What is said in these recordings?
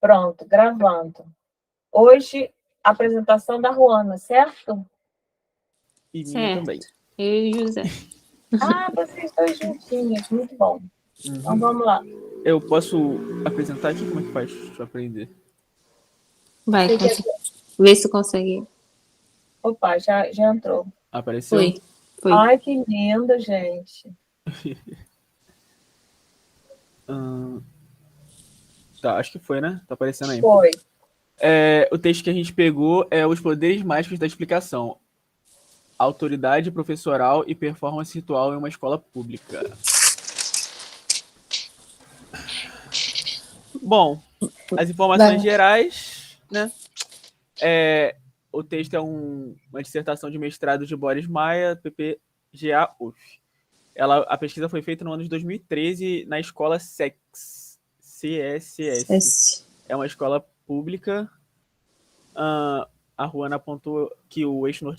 Pronto, gravando. Hoje, a apresentação da Ruana, certo? E minha também. Eu e o José. Ah, vocês dois juntinhos, muito bom. Então vamos lá. Eu posso apresentar aqui? Como é que faz pra aprender? Vai, vê se tu consegue. Opa, já entrou. Apareceu? Foi. Ai, que lindo, gente. Tá, acho que foi, né? Tá aparecendo aí. Foi. O texto que a gente pegou é Os Poderes Mágicos da Explicação. Autoridade professoral e performance ritual em uma escola pública. Bom, as informações gerais, né? O texto é uma dissertação de mestrado de Boris Maia, PPGA-UF. A pesquisa foi feita no ano de 2013 na escola CSS. É uma escola pública. A Ruana apontou que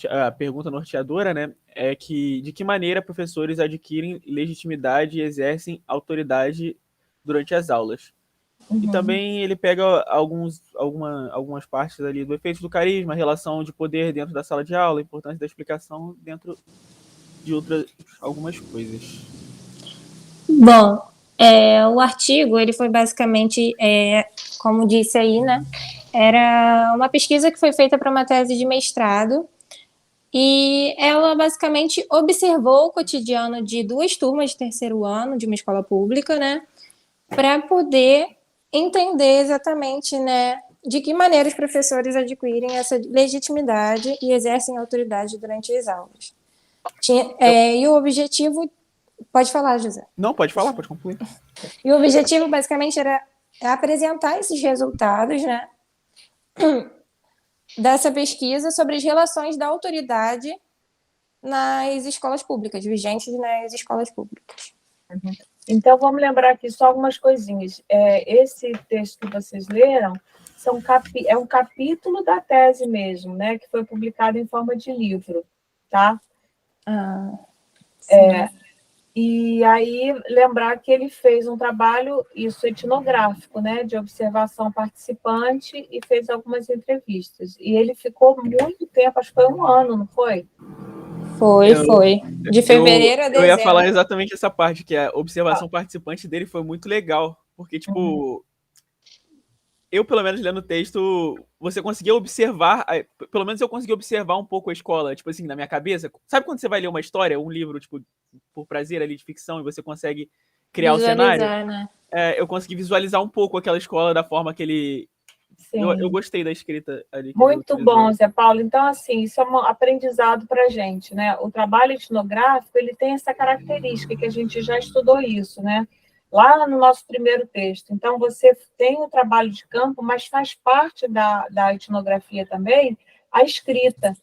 a pergunta norteadora, né, é de que maneira professores adquirem legitimidade e exercem autoridade durante as aulas. E também ele pega algumas partes ali do efeito do carisma, a relação de poder dentro da sala de aula, a importância da explicação dentro de algumas coisas. Bom, o artigo ele foi basicamente, como disse aí, né? Era uma pesquisa que foi feita para uma tese de mestrado e ela basicamente observou o cotidiano de 2 turmas de terceiro ano de uma escola pública, né? Para poder entender exatamente, né, de que maneira os professores adquirem essa legitimidade e exercem autoridade durante as aulas. E o objetivo... Pode falar, José. Não, pode falar, pode concluir. E o objetivo, basicamente, era apresentar esses resultados, né, dessa pesquisa sobre as relações da autoridade nas escolas públicas, vigentes nas escolas públicas. Então, vamos lembrar aqui só algumas coisinhas. Esse texto que vocês leram é um capítulo da tese mesmo, né, que foi publicado em forma de livro, tá? E aí, lembrar que ele fez um trabalho, etnográfico, né, de observação participante e fez algumas entrevistas. E ele ficou muito tempo, acho que foi 1 ano, não foi? Foi. De fevereiro a dezembro. Eu ia falar exatamente essa parte, que a observação participante dele foi muito legal, porque, tipo, eu, pelo menos, lendo o texto, você conseguia observar, pelo menos eu consegui observar um pouco a escola, tipo assim, na minha cabeça. Sabe quando você vai ler uma história, um livro, tipo, por prazer ali de ficção, e você consegue criar o cenário? Né? Eu consegui visualizar um pouco aquela escola da forma que ele... Eu gostei da escrita ali. Muito bom, Zé Paulo. Então, assim, isso é um aprendizado para a gente, né? O trabalho etnográfico, ele tem essa característica, que a gente já estudou isso, né? Lá no nosso primeiro texto. Então, você tem o trabalho de campo, mas faz parte da etnografia também a escrita.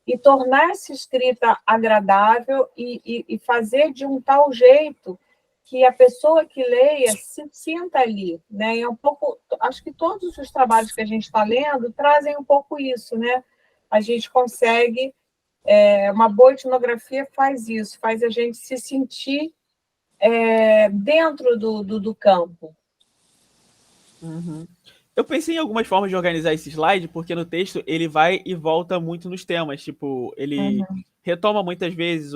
E tornar essa escrita agradável e fazer de um tal jeito que a pessoa que leia se sinta ali, né? É um pouco, acho que todos os trabalhos que a gente está lendo trazem um pouco isso, né? A gente consegue, uma boa etnografia faz isso, faz a gente se sentir dentro do campo. Eu pensei em algumas formas de organizar esse slide, porque no texto ele vai e volta muito nos temas, tipo, ele retoma muitas vezes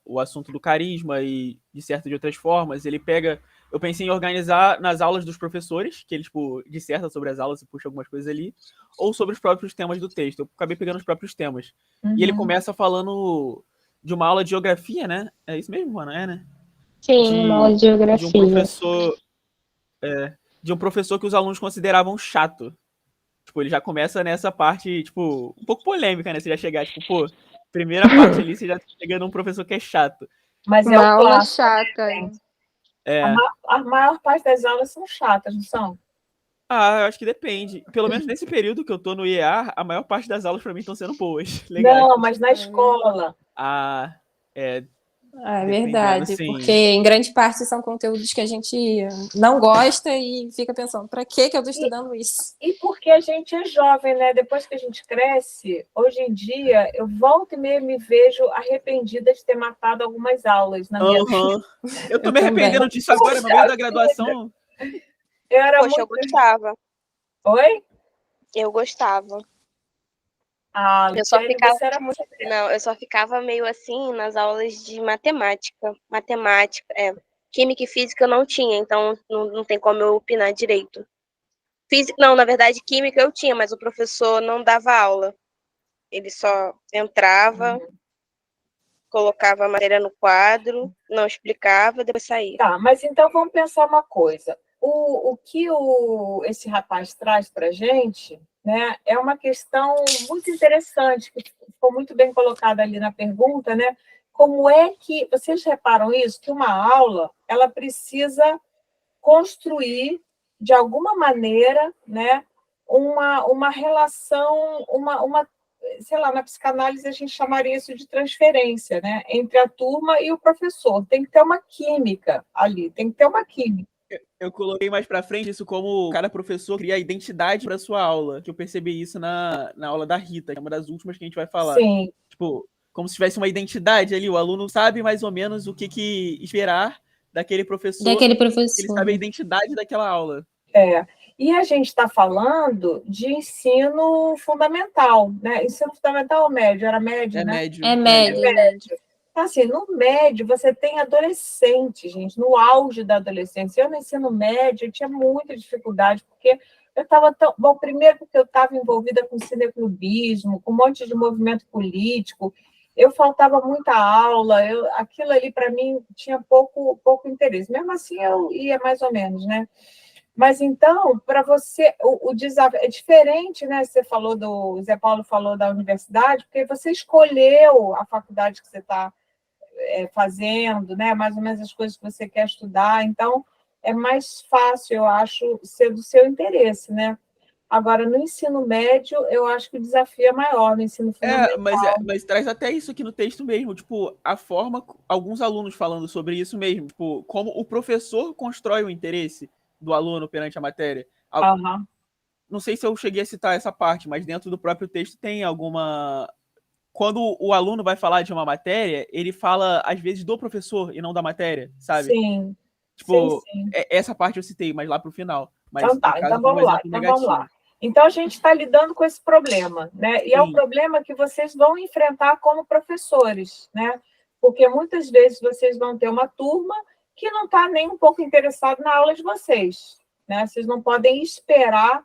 o assunto do carisma e de certas de outras formas, eu pensei em organizar nas aulas dos professores, que ele, tipo, disserta sobre as aulas e puxa algumas coisas ali, ou sobre os próprios temas do texto. Eu acabei pegando os próprios temas. E ele começa falando de uma aula de geografia, né? É isso mesmo, Ana? Né? Sim, uma aula de geografia. De um professor que os alunos consideravam chato. Tipo, ele já começa nessa parte, tipo, um pouco polêmica, né? Você já chegar, tipo, pô, primeira parte ali, você já tá chegando num professor que é chato. Mas uma aula chata. A maior parte das aulas são chatas, não são? Eu acho que depende. Pelo menos nesse período que eu tô no IEA, a maior parte das aulas pra mim estão sendo boas. Legais. Não, mas na escola. É verdade, porque em grande parte são conteúdos que a gente não gosta e fica pensando, para que eu estou estudando isso? E porque a gente é jovem, né? Depois que a gente cresce, hoje em dia, eu volto e meio me vejo arrependida de ter matado algumas aulas na minha vida. Eu tô me arrependendo disso agora, no meio da graduação. Eu gostava. Oi? Eu gostava. Ah, Eu só Luciane, ficava, você era muito... não, eu só ficava meio assim nas aulas de matemática. Química e física eu não tinha, então não tem como eu opinar direito. Física, não, na verdade, química eu tinha, mas o professor não dava aula. Ele só entrava, colocava a matéria no quadro, não explicava, depois saía. Tá, mas então vamos pensar uma coisa. O que esse rapaz traz para a gente, né, é uma questão muito interessante, que ficou muito bem colocada ali na pergunta, né? Como é que, vocês reparam isso, que uma aula, ela precisa construir, de alguma maneira, né, uma relação, sei lá, na psicanálise a gente chamaria isso de transferência, né, entre a turma e o professor. Tem que ter uma química ali, tem que ter uma química. Eu coloquei mais pra frente isso como cada professor cria identidade pra sua aula, que eu percebi isso na aula da Rita, que é uma das últimas que a gente vai falar. Sim. Tipo, como se tivesse uma identidade ali, o aluno sabe mais ou menos o que esperar daquele professor, Daquele ele professor. sabe a identidade daquela aula. É. E a gente está falando de ensino fundamental, né? Ensino fundamental ou médio? Era médio, É né? médio. É médio, é médio. Assim, no médio, você tem adolescente, gente, no auge da adolescência. Eu, no ensino médio, eu tinha muita dificuldade, porque eu estava tão... Bom, primeiro porque eu estava envolvida com cineclubismo, com um monte de movimento político, eu faltava muita aula, aquilo ali, para mim, tinha pouco interesse. Mesmo assim, eu ia mais ou menos, né? Mas então, para você, o desafio é diferente, né? O Zé Paulo falou da universidade, porque você escolheu a faculdade que você está fazendo, né? Mais ou menos as coisas que você quer estudar, então é mais fácil, eu acho, ser do seu interesse, né? Agora, no ensino médio, eu acho que o desafio é maior, no ensino fundamental. Mas traz até isso aqui no texto mesmo, tipo, a forma, alguns alunos falando sobre isso mesmo, tipo, como o professor constrói o interesse do aluno perante a matéria. Uhum. Não sei se eu cheguei a citar essa parte, mas dentro do próprio texto tem alguma. Quando o aluno vai falar de uma matéria, ele fala, às vezes, do professor e não da matéria, sabe? Sim, sim, Tipo, sim. essa parte eu citei, mas lá pro final. Então Mas, no tá, caso, então foi um vamos lá, exemplo então vamos lá. negativo. Então a gente está lidando com esse problema, né? E é um Sim. problema que vocês vão enfrentar como professores, né? Porque muitas vezes vocês vão ter uma turma que não está nem um pouco interessada na aula de vocês, né? Vocês não podem esperar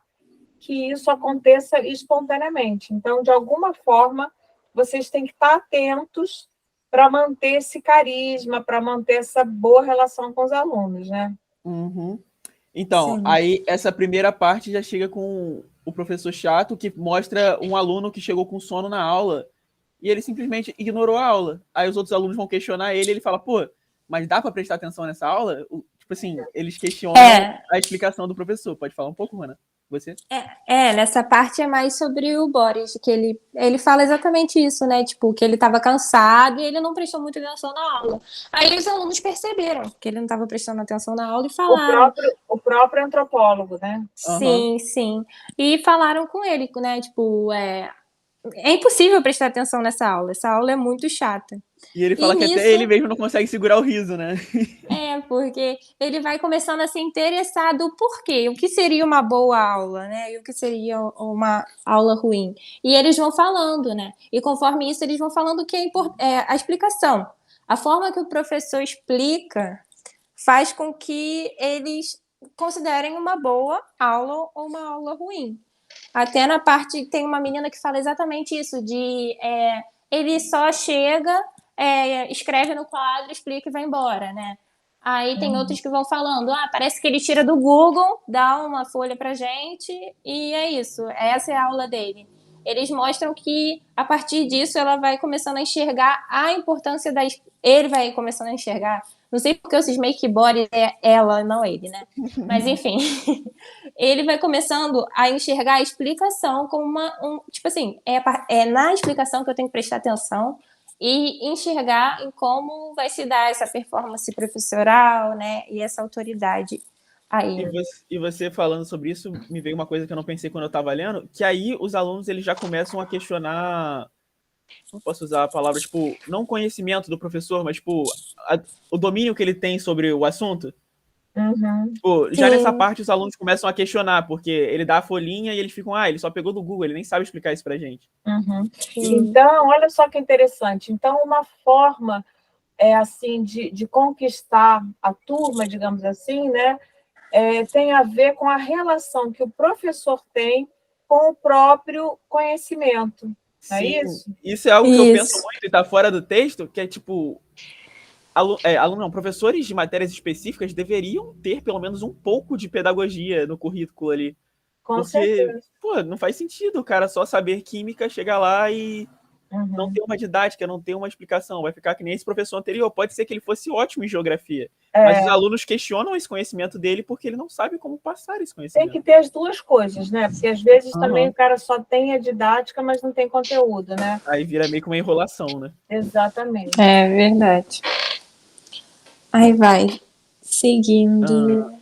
que isso aconteça espontaneamente. Então, de alguma forma, vocês têm que estar atentos para manter esse carisma, para manter essa boa relação com os alunos, né? Uhum. Então, Sim. aí essa primeira parte já chega com o professor chato que mostra um aluno que chegou com sono na aula e ele simplesmente ignorou a aula. Aí os outros alunos vão questionar ele e ele fala, pô, mas dá para prestar atenção nessa aula? Tipo assim, eles questionam a explicação do professor. Pode falar um pouco, Ana? Você? Nessa parte é mais sobre o Boris, que ele fala exatamente isso, né? Tipo, que ele estava cansado e ele não prestou muita atenção na aula. Aí os alunos perceberam que ele não estava prestando atenção na aula e falaram. O próprio antropólogo, né? Sim, Uhum. sim. E falaram com ele, né? Tipo, é impossível prestar atenção nessa aula. Essa aula é muito chata. E ele fala que nisso, até ele mesmo não consegue segurar o riso, né? porque ele vai começando a se interessar do porquê, o que seria uma boa aula, né? E o que seria uma aula ruim. E eles vão falando, né? E conforme isso, eles vão falando o que é a explicação. A forma que o professor explica faz com que eles considerem uma boa aula ou uma aula ruim. Até na parte, tem uma menina que fala exatamente isso, ele só chega, escreve no quadro, explica e vai embora, né? Aí tem outros que vão falando, parece que ele tira do Google, dá uma folha pra gente e é isso, essa é a aula dele. Eles mostram que, a partir disso, ela vai começando a enxergar a importância ele vai começando a enxergar, não sei porque eu cismei que Boris é ela, não ele, né? Mas enfim, ele vai começando a enxergar a explicação como tipo assim, é na explicação que eu tenho que prestar atenção e enxergar em como vai se dar essa performance professoral, né, e essa autoridade aí. E você falando sobre isso, me veio uma coisa que eu não pensei quando eu estava lendo, que aí os alunos eles já começam a questionar, não posso usar a palavra, tipo, não conhecimento do professor, mas tipo, o domínio que ele tem sobre o assunto. Uhum. Pô, já nessa Sim. parte os alunos começam a questionar, porque ele dá a folhinha e eles ficam, ele só pegou do Google, ele nem sabe explicar isso pra gente. Uhum. Sim. Então, olha só que interessante. Então, uma forma assim de conquistar a turma, digamos assim, né, tem a ver com a relação que o professor tem com o próprio conhecimento. Não é Sim, isso? isso é algo que eu penso Isso. muito e tá fora do texto, que é tipo, professores de matérias específicas deveriam ter pelo menos um pouco de pedagogia no currículo ali. Com Porque, certeza. pô, não faz sentido o cara só saber química, chegar lá e não Uhum. ter uma didática, não ter uma explicação. Vai ficar que nem esse professor anterior. Pode ser que ele fosse ótimo em geografia, mas os É, alunos questionam esse conhecimento dele porque ele não sabe como passar esse tem conhecimento. que ter as duas coisas, né? Porque às vezes também Aham. o cara só tem a didática, mas não tem conteúdo, né? Aí vira meio que uma enrolação, né? Exatamente. É verdade. Aí vai. Seguindo.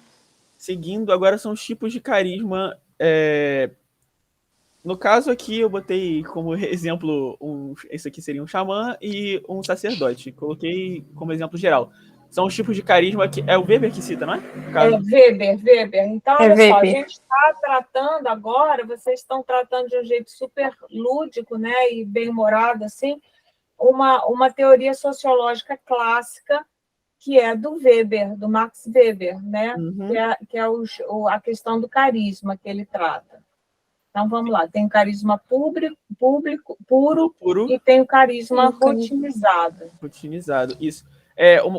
Seguindo, agora são os tipos de carisma. No caso aqui, eu botei como exemplo, esse aqui seria um xamã e um sacerdote. Coloquei como exemplo geral. São os tipos de carisma que. É o Weber que cita, não é? No caso. Weber. Então, É olha só, a Weber. gente está tratando agora, vocês estão tratando de um jeito super lúdico, né, e bem-humorado, assim, uma teoria sociológica clássica que é do Weber, do Max Weber, né, Uhum. que é a questão do carisma que ele trata. Então, vamos lá, tem o carisma público, puro, Puro e tem o carisma E o carisma. rotinizado. rotinizado. Isso.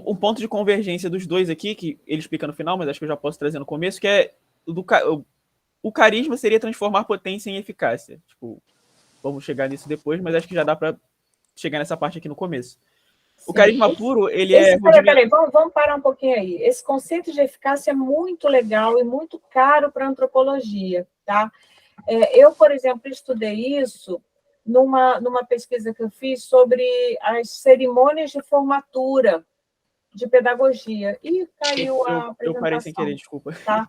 Um ponto de convergência dos dois aqui, que ele explica no final, mas acho que eu já posso trazer no começo, que é o carisma seria transformar potência em eficácia. Tipo, vamos chegar nisso depois, mas acho que já dá para chegar nessa parte aqui no começo. O Sim. carisma puro, ele é rudimentar. Peraí, vamos parar um pouquinho aí. Esse conceito de eficácia é muito legal e muito caro para a antropologia, tá? Eu, por exemplo, estudei isso numa pesquisa que eu fiz sobre as cerimônias de formatura de pedagogia. E caiu a Eu parei sem querer, apresentação, desculpa. tá?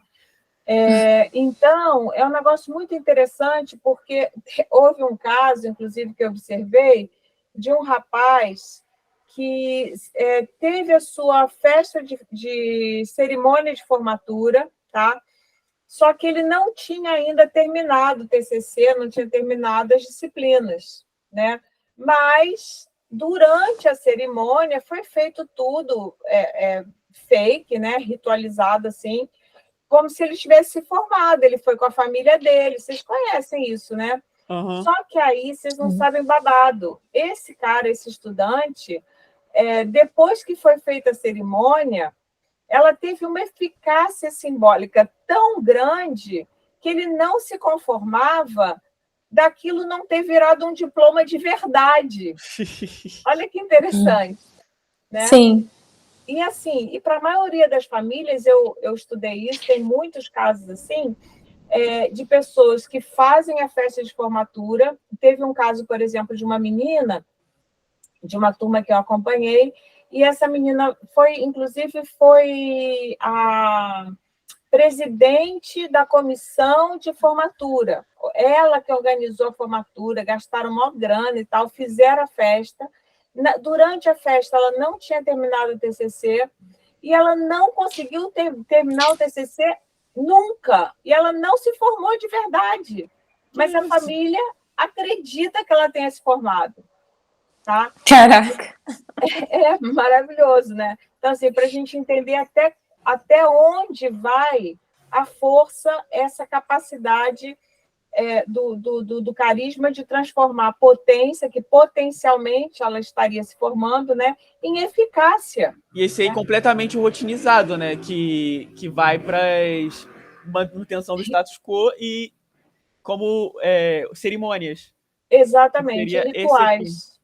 Então, é um negócio muito interessante, porque houve um caso, inclusive, que eu observei, de um rapaz que teve a sua festa de cerimônia de formatura, tá? Só que ele não tinha ainda terminado o TCC, não tinha terminado as disciplinas, né? Mas, durante a cerimônia, foi feito tudo fake, né? Ritualizado, assim, como se ele tivesse se formado, ele foi com a família dele, vocês conhecem isso, né? Uhum. Só que aí vocês não sabem babado. Esse cara, esse estudante, depois que foi feita a cerimônia, ela teve uma eficácia simbólica tão grande que ele não se conformava daquilo não ter virado um diploma de verdade. Olha que interessante, né? Sim. E assim, e para a maioria das famílias, eu estudei isso, tem muitos casos assim, de pessoas que fazem a festa de formatura. Teve um caso, por exemplo, de uma menina, de uma turma que eu acompanhei, e essa menina inclusive, foi a presidente da comissão de formatura. Ela que organizou a formatura, gastaram maior grana e tal, fizeram a festa. Durante a festa, ela não tinha terminado o TCC, e ela não conseguiu terminar o TCC nunca. E ela não se formou de verdade. Mas a família acredita que ela tenha se formado. Tá? Caraca. É maravilhoso, né? Então, assim, para a gente entender até onde vai a força, essa capacidade do carisma de transformar a potência, que potencialmente ela estaria se formando, né, em eficácia. E esse aí completamente rotinizado, né? Que vai para manutenção do status quo e como cerimônias. Exatamente, Seria esse aqui. rituais.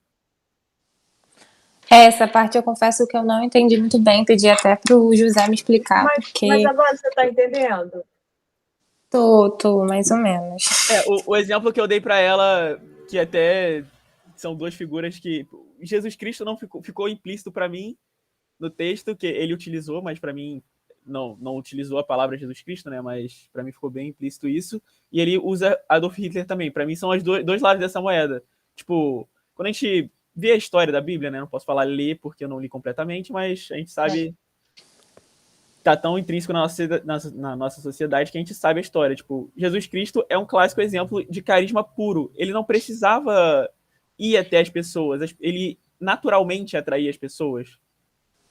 Essa parte eu confesso que eu não entendi muito bem, pedi até para o José me explicar, Mas porque agora você está entendendo? tô mais ou menos. O exemplo que eu dei para ela, que até são duas figuras que Jesus Cristo não ficou implícito para mim no texto, que ele utilizou, mas para mim não utilizou a palavra Jesus Cristo, né? Mas para mim ficou bem implícito isso. E ele usa Adolf Hitler também. Para mim são os dois lados dessa moeda. Tipo, quando a gente vê a história da Bíblia, né? Não posso falar ler porque eu não li completamente, mas a gente sabe tá tão intrínseco na nossa sociedade que a gente sabe a história. Tipo, Jesus Cristo é um clássico exemplo de carisma puro. Ele não precisava ir até as pessoas, ele naturalmente atraía as pessoas.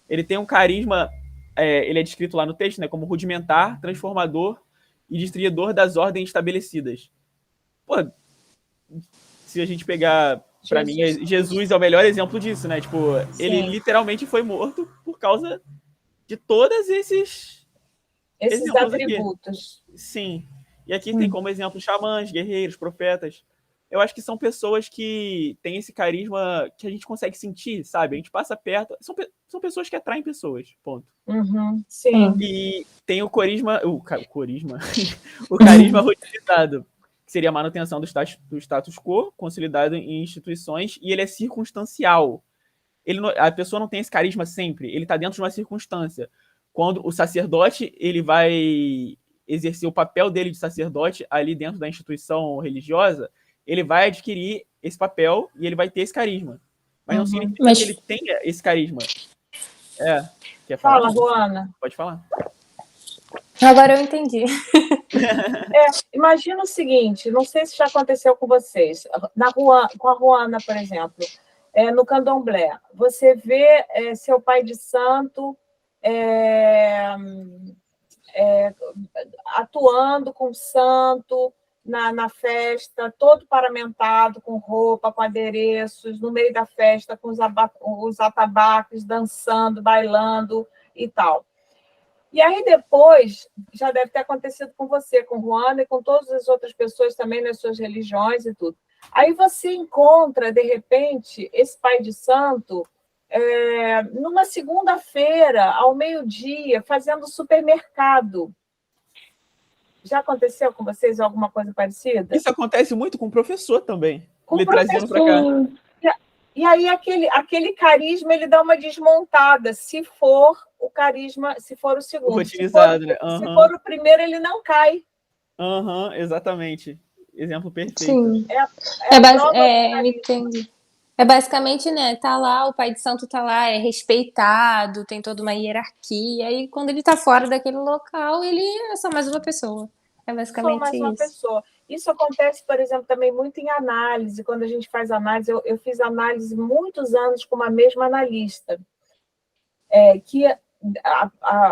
Ele tem um carisma, ele é descrito lá no texto, né, como rudimentar, transformador e destruidor das ordens estabelecidas. Pô, se a gente pegar, para mim, Jesus é o melhor exemplo disso, né? Tipo, Sim. ele literalmente foi morto por causa de todos esses atributos. Aqui. Sim. E aqui tem como exemplo xamãs, guerreiros, profetas. Eu acho que são pessoas que têm esse carisma que a gente consegue sentir, sabe? A gente passa perto. São pessoas que atraem pessoas, ponto. Uhum, sim. E tem o carisma o carisma rutinizado, que seria a manutenção do status quo, consolidado em instituições, e ele é circunstancial. A pessoa não tem esse carisma sempre, ele está dentro de uma circunstância. Quando o sacerdote ele vai exercer o papel dele de sacerdote ali dentro da instituição religiosa, ele vai adquirir esse papel e ele vai ter esse carisma. Mas não significa que ele tenha esse carisma. Quer falar? Fala, Ruana. Pode falar. Agora eu entendi. Imagina o seguinte, não sei se já aconteceu com vocês, com a Ruana, por exemplo, no candomblé, você vê seu pai de santo atuando com o santo na festa, todo paramentado, com roupa, com adereços, no meio da festa, com os atabaques, dançando, bailando e tal. E aí depois, já deve ter acontecido com você, com Ruana e com todas as outras pessoas também nas suas religiões e tudo. Aí você encontra, de repente, esse pai de santo numa segunda-feira, ao meio-dia, fazendo supermercado. Já aconteceu com vocês alguma coisa parecida? Isso acontece muito com o professor também. Me trazendo para cá. E aí aquele carisma ele dá uma desmontada, se for o carisma, se for o segundo. Utilizado, né? Se for o primeiro, ele não cai. Exatamente. Exemplo perfeito. Sim. Entendi. É basicamente, né, tá lá, o pai de santo tá lá, é respeitado, tem toda uma hierarquia, e quando ele tá fora daquele local, ele é só mais uma pessoa. É basicamente só mais isso. Uma pessoa. Isso acontece, por exemplo, também muito em análise. Quando a gente faz análise, eu fiz análise muitos anos com uma mesma analista, que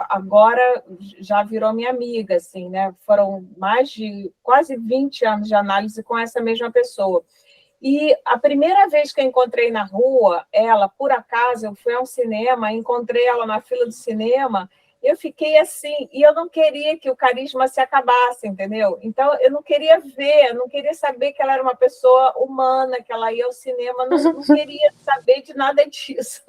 agora já virou minha amiga, assim, né? Foram mais de quase 20 anos de análise com essa mesma pessoa. E a primeira vez que eu encontrei na rua, ela, por acaso, eu fui ao cinema, encontrei ela na fila do cinema, eu fiquei assim, e eu não queria que o carisma se acabasse, entendeu? Então, eu não queria ver, eu não queria saber que ela era uma pessoa humana, que ela ia ao cinema, não queria saber de nada disso.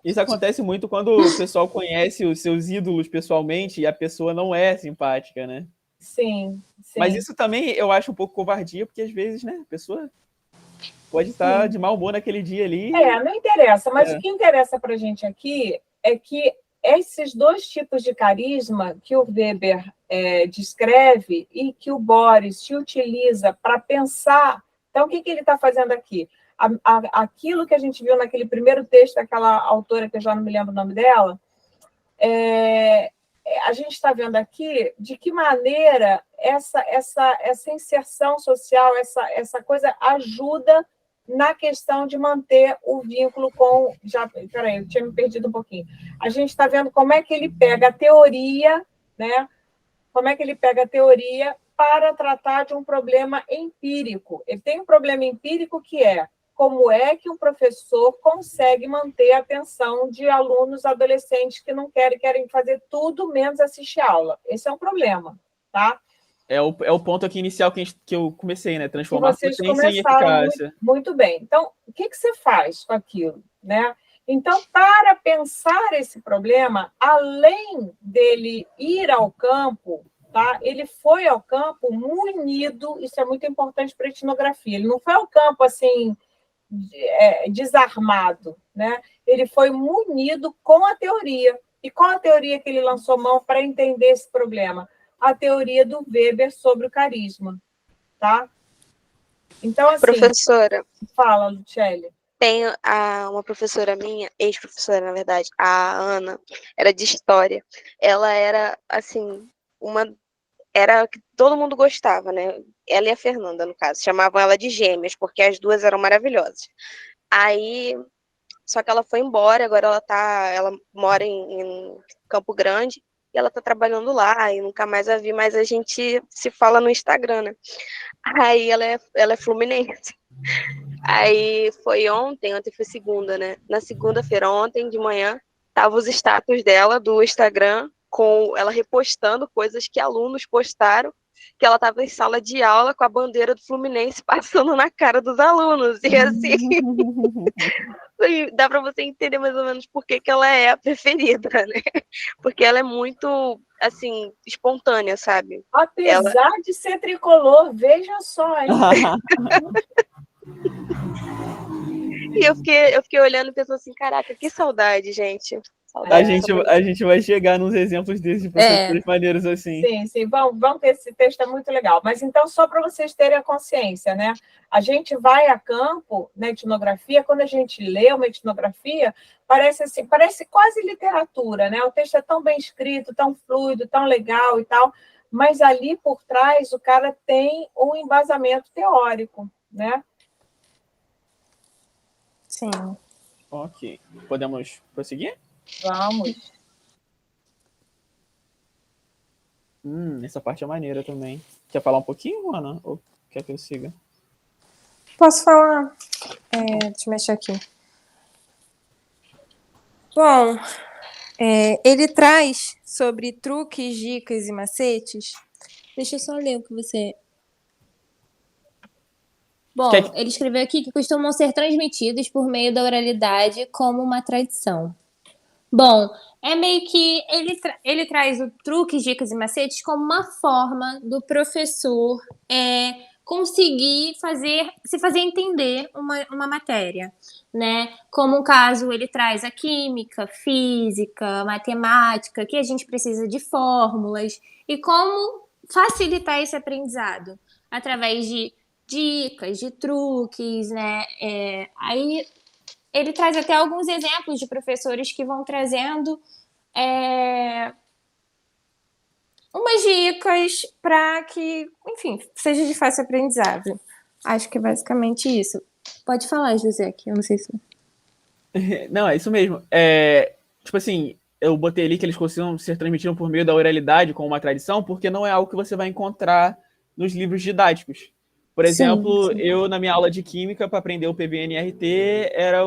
Isso acontece muito quando o pessoal conhece os seus ídolos pessoalmente e a pessoa não é simpática, né? Sim. Mas isso também eu acho um pouco covardia, porque às vezes, né, a pessoa pode estar de mau humor naquele dia ali. Não interessa, mas o que interessa para a gente aqui é que esses dois tipos de carisma que o Weber descreve e que o Boris te utiliza para pensar. Então, o que ele está fazendo aqui? Aquilo que a gente viu naquele primeiro texto daquela autora, que eu já não me lembro o nome dela, a gente está vendo aqui de que maneira essa inserção social, essa coisa ajuda na questão de manter o vínculo com... Peraí, eu tinha me perdido um pouquinho. A gente está vendo como é que ele pega a teoria, né? Como é que ele pega a teoria para tratar de um problema empírico. Ele tem um problema empírico que é como é que um professor consegue manter a atenção de alunos adolescentes que não querem fazer tudo menos assistir aula. Esse é um problema, tá? É o ponto aqui inicial que eu comecei, né? Transformar potência em eficácia. Muito bem. Então, o que você faz com aquilo, né? Então, para pensar esse problema, além dele ir ao campo, tá? Ele foi ao campo munido, isso é muito importante para a etnografia, ele não foi ao campo assim, desarmado, né? Ele foi munido com a teoria. E qual a teoria que ele lançou mão para entender esse problema? A teoria do Weber sobre o carisma, tá? Então, assim... Professora. Fala, Luciele. Tem uma professora minha, ex-professora, na verdade, a Ana, era de história. Ela era, assim, era que todo mundo gostava, né? Ela e a Fernanda, no caso. Chamavam ela de gêmeas, porque as duas eram maravilhosas. Aí, só que ela foi embora, agora ela mora em Campo Grande, e ela tá trabalhando lá, e nunca mais a vi, mas a gente se fala no Instagram, né? Aí ela é fluminense. Aí foi ontem foi segunda, né? Na segunda-feira, ontem de manhã, tava os status dela do Instagram com ela repostando coisas que alunos postaram, que ela tava em sala de aula com a bandeira do Fluminense passando na cara dos alunos. E assim, dá para você entender mais ou menos por que ela é a preferida, né? Porque ela é muito, assim, espontânea, sabe? Apesar de ser tricolor, veja só, hein? E eu fiquei olhando e pensando assim, caraca, que saudade, gente. Saudade, A gente vai chegar nos exemplos desses professores maneiros assim. Sim. Vamos ter esse texto, é muito legal. Mas então, só para vocês terem a consciência, né? A gente vai a campo na etnografia, quando a gente lê uma etnografia, parece quase literatura, né? O texto é tão bem escrito, tão fluido, tão legal e tal, mas ali por trás o cara tem um embasamento teórico, né? Sim. Ok. Podemos prosseguir? Vamos. Essa parte é maneira também. Quer falar um pouquinho, Ana? Ou quer que eu siga? Posso falar? Deixa eu mexer aqui. Bom, ele traz sobre truques, dicas e macetes. Deixa eu só ler o que você... Bom, ele escreveu aqui que costumam ser transmitidos por meio da oralidade como uma tradição. Bom, é meio que ele traz o truques, dicas e macetes como uma forma do professor conseguir se fazer entender uma matéria, né? Como um caso, ele traz a química, física, matemática, que a gente precisa de fórmulas, e como facilitar esse aprendizado através de dicas, de truques, né? Aí ele traz até alguns exemplos de professores que vão trazendo umas dicas para que, enfim, seja de fácil aprendizado. Acho que é basicamente isso. Pode falar, José, que eu não sei se... Não, é isso mesmo. Tipo assim, eu botei ali que eles costumam ser transmitidos por meio da oralidade como uma tradição, porque não é algo que você vai encontrar nos livros didáticos. Por exemplo, sim. Eu, na minha aula de química, para aprender o PVNRT, era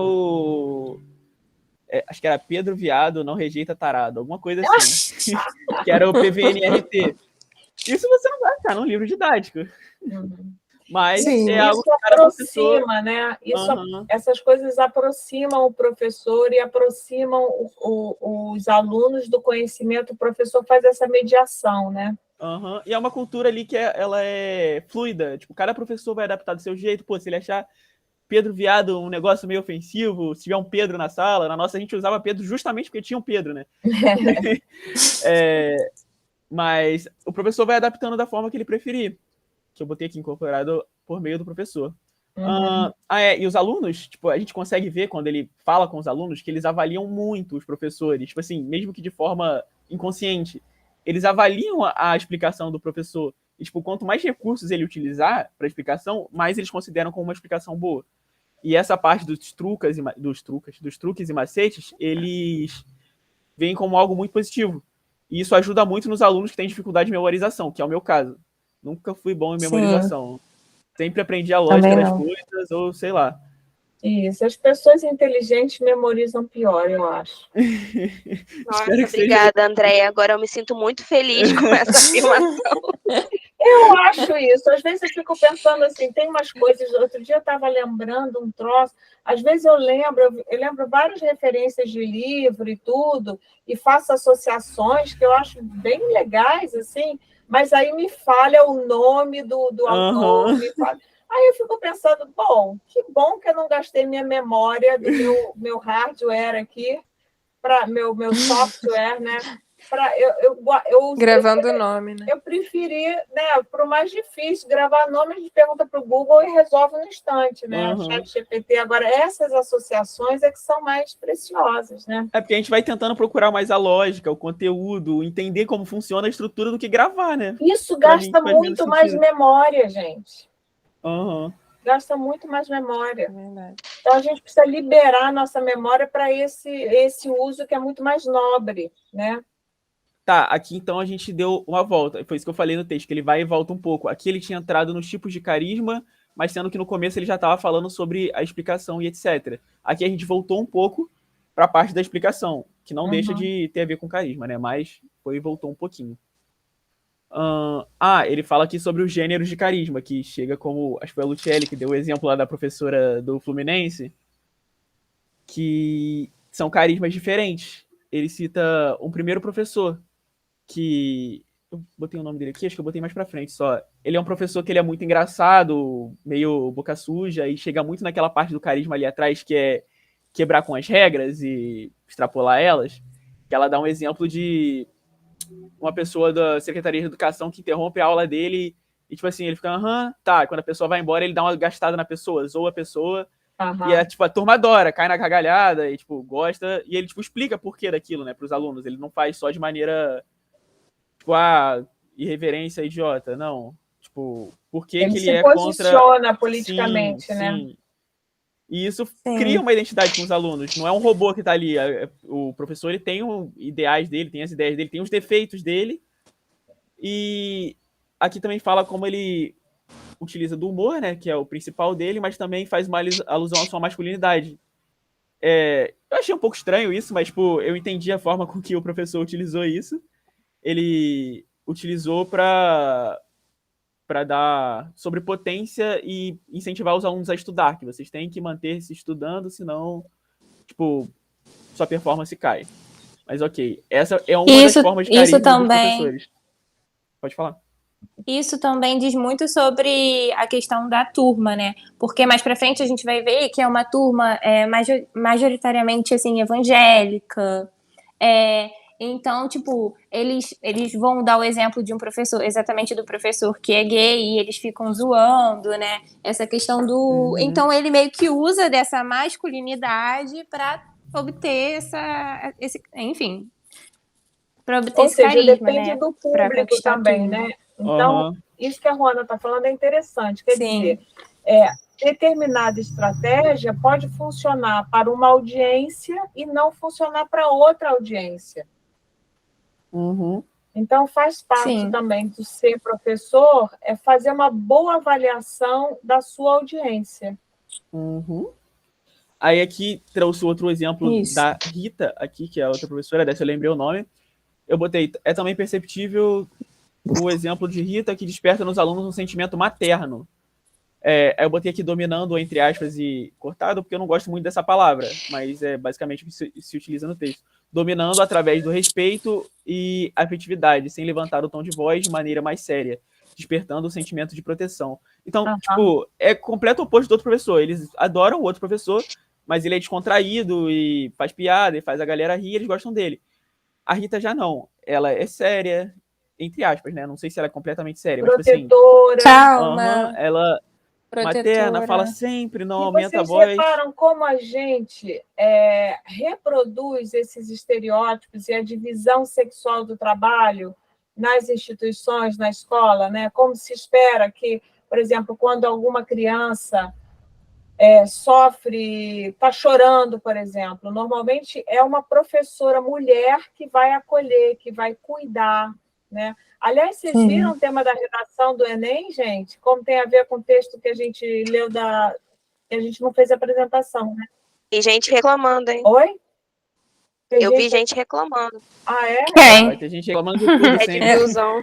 acho que era Pedro Viado, não rejeita tarado, alguma coisa assim. Que era o PVNRT. Isso você não vai achar num livro didático. Mas algo isso que aproxima, professor... né? Essas coisas aproximam o professor e aproximam os alunos do conhecimento. O professor faz essa mediação, né? E é uma cultura ali que ela é fluida. Tipo, cada professor vai adaptar do seu jeito. Pô, se ele achar Pedro Viado um negócio meio ofensivo, se tiver um Pedro na sala, na nossa a gente usava Pedro justamente porque tinha um Pedro, né? Mas o professor vai adaptando da forma que ele preferir. Que eu botei aqui incorporado por meio do professor. E os alunos, tipo, a gente consegue ver quando ele fala com os alunos que eles avaliam muito os professores, tipo assim, mesmo que de forma inconsciente. Eles avaliam a explicação do professor. E, tipo, quanto mais recursos ele utilizar para explicação, mais eles consideram como uma explicação boa. E essa parte dos truques e macetes, eles veem como algo muito positivo. E isso ajuda muito nos alunos que têm dificuldade de memorização, que é o meu caso. Nunca fui bom em memorização. Sempre aprendi a lógica das coisas, ou sei lá. Isso, as pessoas inteligentes memorizam pior, eu acho. Nossa, obrigada, Andréia. Agora eu me sinto muito feliz com essa afirmação. Eu acho isso. Às vezes eu fico pensando assim, tem umas coisas... Outro dia eu estava lembrando um troço. Às vezes eu lembro várias referências de livro e tudo, e faço associações que eu acho bem legais, assim, mas aí me falha o nome do autor, me falha... Aí eu fico pensando, que bom que eu não gastei minha memória do meu hardware aqui, para meu software, né? Gravando o nome, né? Eu preferi, né, para o mais difícil, gravar nome, a gente pergunta para o Google e resolve no instante, né? O ChatGPT. Agora, essas associações é que são mais preciosas, né? É porque a gente vai tentando procurar mais a lógica, o conteúdo, entender como funciona a estrutura do que gravar, né? Isso gasta muito mais memória, gente. Gasta muito mais memória. Então, a gente precisa liberar a nossa memória para esse uso que é muito mais nobre, né? Tá, aqui então a gente deu uma volta. Foi isso que eu falei no texto, que ele vai e volta um pouco. Aqui ele tinha entrado nos tipos de carisma, mas sendo que no começo ele já estava falando sobre a explicação e etc. Aqui a gente voltou um pouco para a parte da explicação, que não deixa de ter a ver com carisma, né? Mas foi e voltou um pouquinho. Ele fala aqui sobre os gêneros de carisma, que chega como, acho que foi a Lucelli que deu o exemplo lá da professora do Fluminense, que são carismas diferentes. Ele cita um primeiro professor, que eu botei o nome dele aqui, acho que eu botei mais pra frente só. Ele é um professor que ele é muito engraçado, meio boca suja, e chega muito naquela parte do carisma ali atrás, que é quebrar com as regras e extrapolar elas, que ela dá um exemplo de uma pessoa da Secretaria de Educação que interrompe a aula dele e, tipo assim, ele fica, tá, e quando a pessoa vai embora, ele dá uma gastada na pessoa, zoa a pessoa, e é, tipo, a turma adora, cai na gargalhada e, tipo, gosta, e ele, tipo, explica por que daquilo, né, pros alunos. Ele não faz só de maneira, tipo, irreverência idiota, não. Tipo, por que ele é contra... Ele se posiciona politicamente, né? Sim. E isso cria uma identidade com os alunos. Não é um robô que tá ali. O professor, ele tem ideais dele, tem as ideias dele, tem os defeitos dele. E aqui também fala como ele utiliza do humor, né, que é o principal dele, mas também faz uma alusão à sua masculinidade. Eu achei um pouco estranho isso, mas, tipo, eu entendi a forma com que o professor utilizou isso. Ele utilizou para dar sobre potência e incentivar os alunos a estudar, que vocês têm que manter-se estudando, senão, tipo, sua performance cai. Mas ok, essa é uma das formas de carisma dos professores. Pode falar. Isso também diz muito sobre a questão da turma, né? Porque mais pra frente a gente vai ver que é uma turma majoritariamente, assim, evangélica, então, tipo, eles vão dar o exemplo de um professor, exatamente do professor que é gay, e eles ficam zoando, né? Essa questão do... Então, ele meio que usa dessa masculinidade para obter enfim, para obter esse carisma, depende, né? Do público também, né? Então, isso que a Ruana está falando é interessante. Quer dizer, determinada estratégia pode funcionar para uma audiência e não funcionar para outra audiência. Então, faz parte também do ser professor fazer uma boa avaliação da sua audiência. Aí aqui trouxe outro exemplo da Rita, aqui, que é outra professora, dessa eu lembrei o nome. Eu botei, é também perceptível o exemplo de Rita que desperta nos alunos um sentimento materno. Eu botei aqui dominando, entre aspas, e cortado, porque eu não gosto muito dessa palavra, mas é basicamente o que se utiliza no texto. Dominando através do respeito e afetividade, sem levantar o tom de voz de maneira mais séria, despertando o sentimento de proteção. Então, tipo, é completo oposto do outro professor. Eles adoram o outro professor, mas ele é descontraído e faz piada e faz a galera rir, eles gostam dele. A Rita já não. Ela é séria, entre aspas, né? Não sei se ela é completamente séria, protetora, mas, assim, ela materna, fala sempre, não aumenta a voz. Vocês reparam como a gente reproduz esses estereótipos e a divisão sexual do trabalho nas instituições, na escola, né? Como se espera que, por exemplo, quando alguma criança sofre, está chorando, por exemplo, normalmente é uma professora mulher que vai acolher, que vai cuidar, né? Aliás, vocês viram o tema da redação do Enem, gente? Como tem a ver com o texto que a gente leu que a gente não fez a apresentação, né? E gente reclamando, hein? Oi? Eu vi gente reclamando. Ah, é? Vai ter gente reclamando de tudo sempre. De ilusão.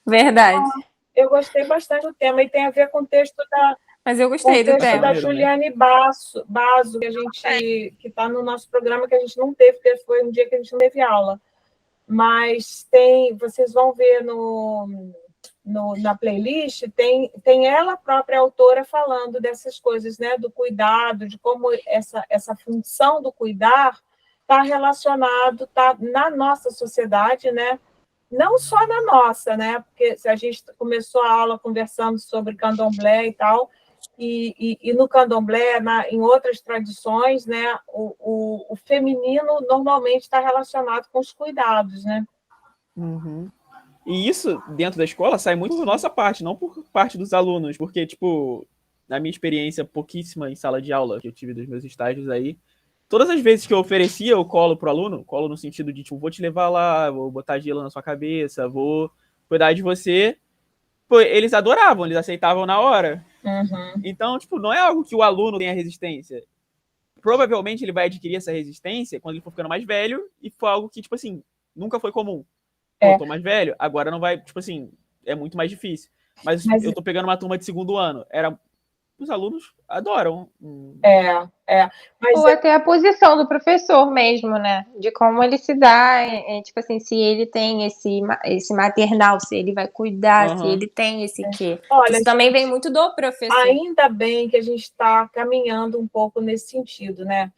Verdade. Eu gostei bastante do tema, e tem a ver com o texto da... Mas eu gostei do tema. Da Juliane Basso, que a gente que está no nosso programa, que a gente não teve, porque foi um dia que a gente não teve aula. Mas vocês vão ver na playlist, tem ela própria autora falando dessas coisas, né? Do cuidado, de como essa função do cuidar está relacionado, está na nossa sociedade, né? Não só na nossa, né? Porque a gente começou a aula conversando sobre candomblé e tal, e no candomblé, em outras tradições, né? O feminino normalmente está relacionado com os cuidados, né? Uhum. E isso, dentro da escola, sai muito por nossa parte, não por parte dos alunos, porque, tipo, na minha experiência pouquíssima em sala de aula que eu tive dos meus estágios aí, todas as vezes que eu oferecia o colo pro aluno, colo no sentido de, tipo, vou te levar lá, vou botar gelo na sua cabeça, vou cuidar de você, pô, eles adoravam, eles aceitavam na hora. Uhum. Então, tipo, não é algo que o aluno tenha resistência. Provavelmente ele vai adquirir essa resistência quando ele for ficando mais velho, e foi algo que, tipo assim, nunca foi comum. Pô, tô mais velho, agora não vai, tipo assim, é muito mais difícil. Mas eu tô pegando uma turma de segundo ano. Os alunos adoram. Mas Ou até a posição do professor mesmo, né? De como ele se dá, tipo assim, se ele tem esse maternal, se ele vai cuidar, se ele tem esse quê. Olha, isso também vem muito do professor. Ainda bem que a gente está caminhando um pouco nesse sentido, né?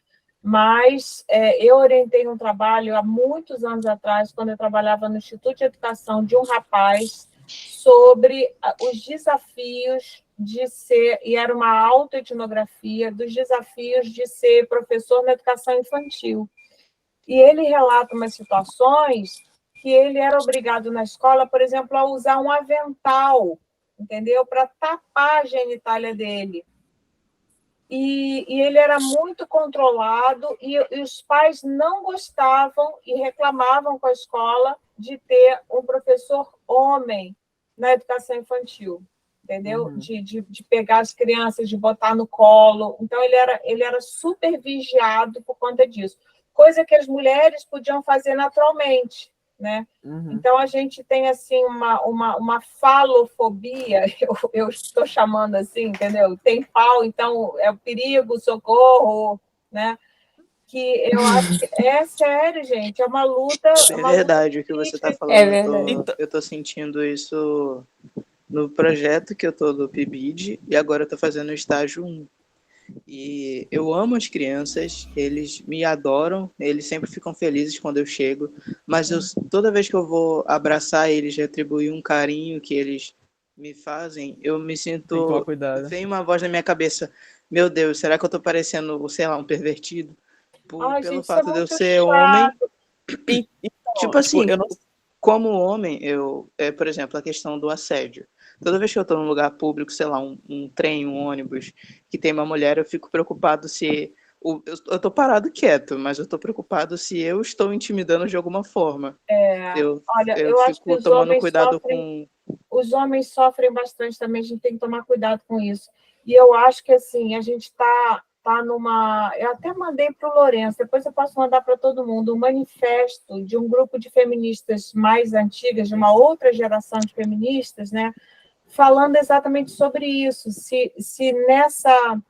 Mas eu orientei um trabalho há muitos anos atrás, quando eu trabalhava no Instituto de Educação, de um rapaz sobre os desafios de ser, e era uma autoetnografia, dos desafios de ser professor na educação infantil. E ele relata umas situações que ele era obrigado na escola, por exemplo, a usar um avental, entendeu? Para tapar a genitália dele. E ele era muito controlado e os pais não gostavam e reclamavam com a escola de ter um professor homem na educação infantil, entendeu? Uhum. De pegar as crianças, de botar no colo. Então, ele era super vigiado por conta disso. Coisa que as mulheres podiam fazer naturalmente, né? Uhum. Então, a gente tem, assim, uma falofobia, eu estou chamando assim, entendeu? Tem pau, então é o perigo, socorro, né? Que eu acho que é sério, gente, é uma luta. É verdade o que você está falando. É verdade. Eu tô sentindo isso no projeto que eu tô do PIBID e agora eu tô fazendo o estágio 1. E eu amo as crianças, eles me adoram, eles sempre ficam felizes quando eu chego, mas toda vez que eu vou abraçar eles, retribuir um carinho que eles me fazem, eu me Tem que sinto... tomar cuidado. Vem uma voz na minha cabeça, meu Deus, será que eu tô parecendo, sei lá, um pervertido? Ai, Pelo gente, fato isso é de eu muito ser chato. homem. Então, Tipo assim, eu não... como homem, por exemplo, a questão do assédio. Toda vez que eu tô num lugar público, sei lá, um trem, um ônibus, que tem uma mulher, eu fico preocupado se... Eu tô parado quieto, mas eu tô preocupado se eu estou intimidando de alguma forma. Olha, Eu eu acho que fico tomando cuidado com... Os homens sofrem bastante também, a gente tem que tomar cuidado com isso. E eu acho que, assim, a gente está numa... Eu até mandei para o Lourenço, depois eu posso mandar para todo mundo, um manifesto de um grupo de feministas mais antigas, de uma outra geração de feministas, né, falando exatamente sobre isso. Se nessa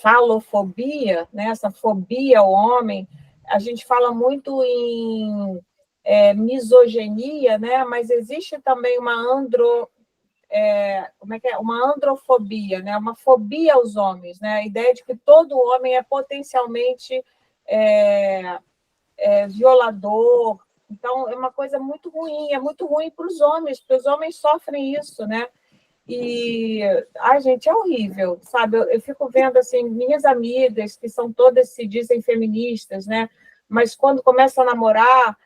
falofobia, né, essa fobia ao homem, a gente fala muito em misoginia, né, mas existe também uma uma androfobia, né, uma fobia aos homens, né, a ideia de que todo homem é potencialmente violador. Então, é uma coisa muito ruim, é muito ruim para os homens, porque os homens sofrem isso, né? E, ai, gente, é horrível, sabe? Eu fico vendo, assim, minhas amigas, que são todas, se dizem feministas, né? Mas quando começam a namorar,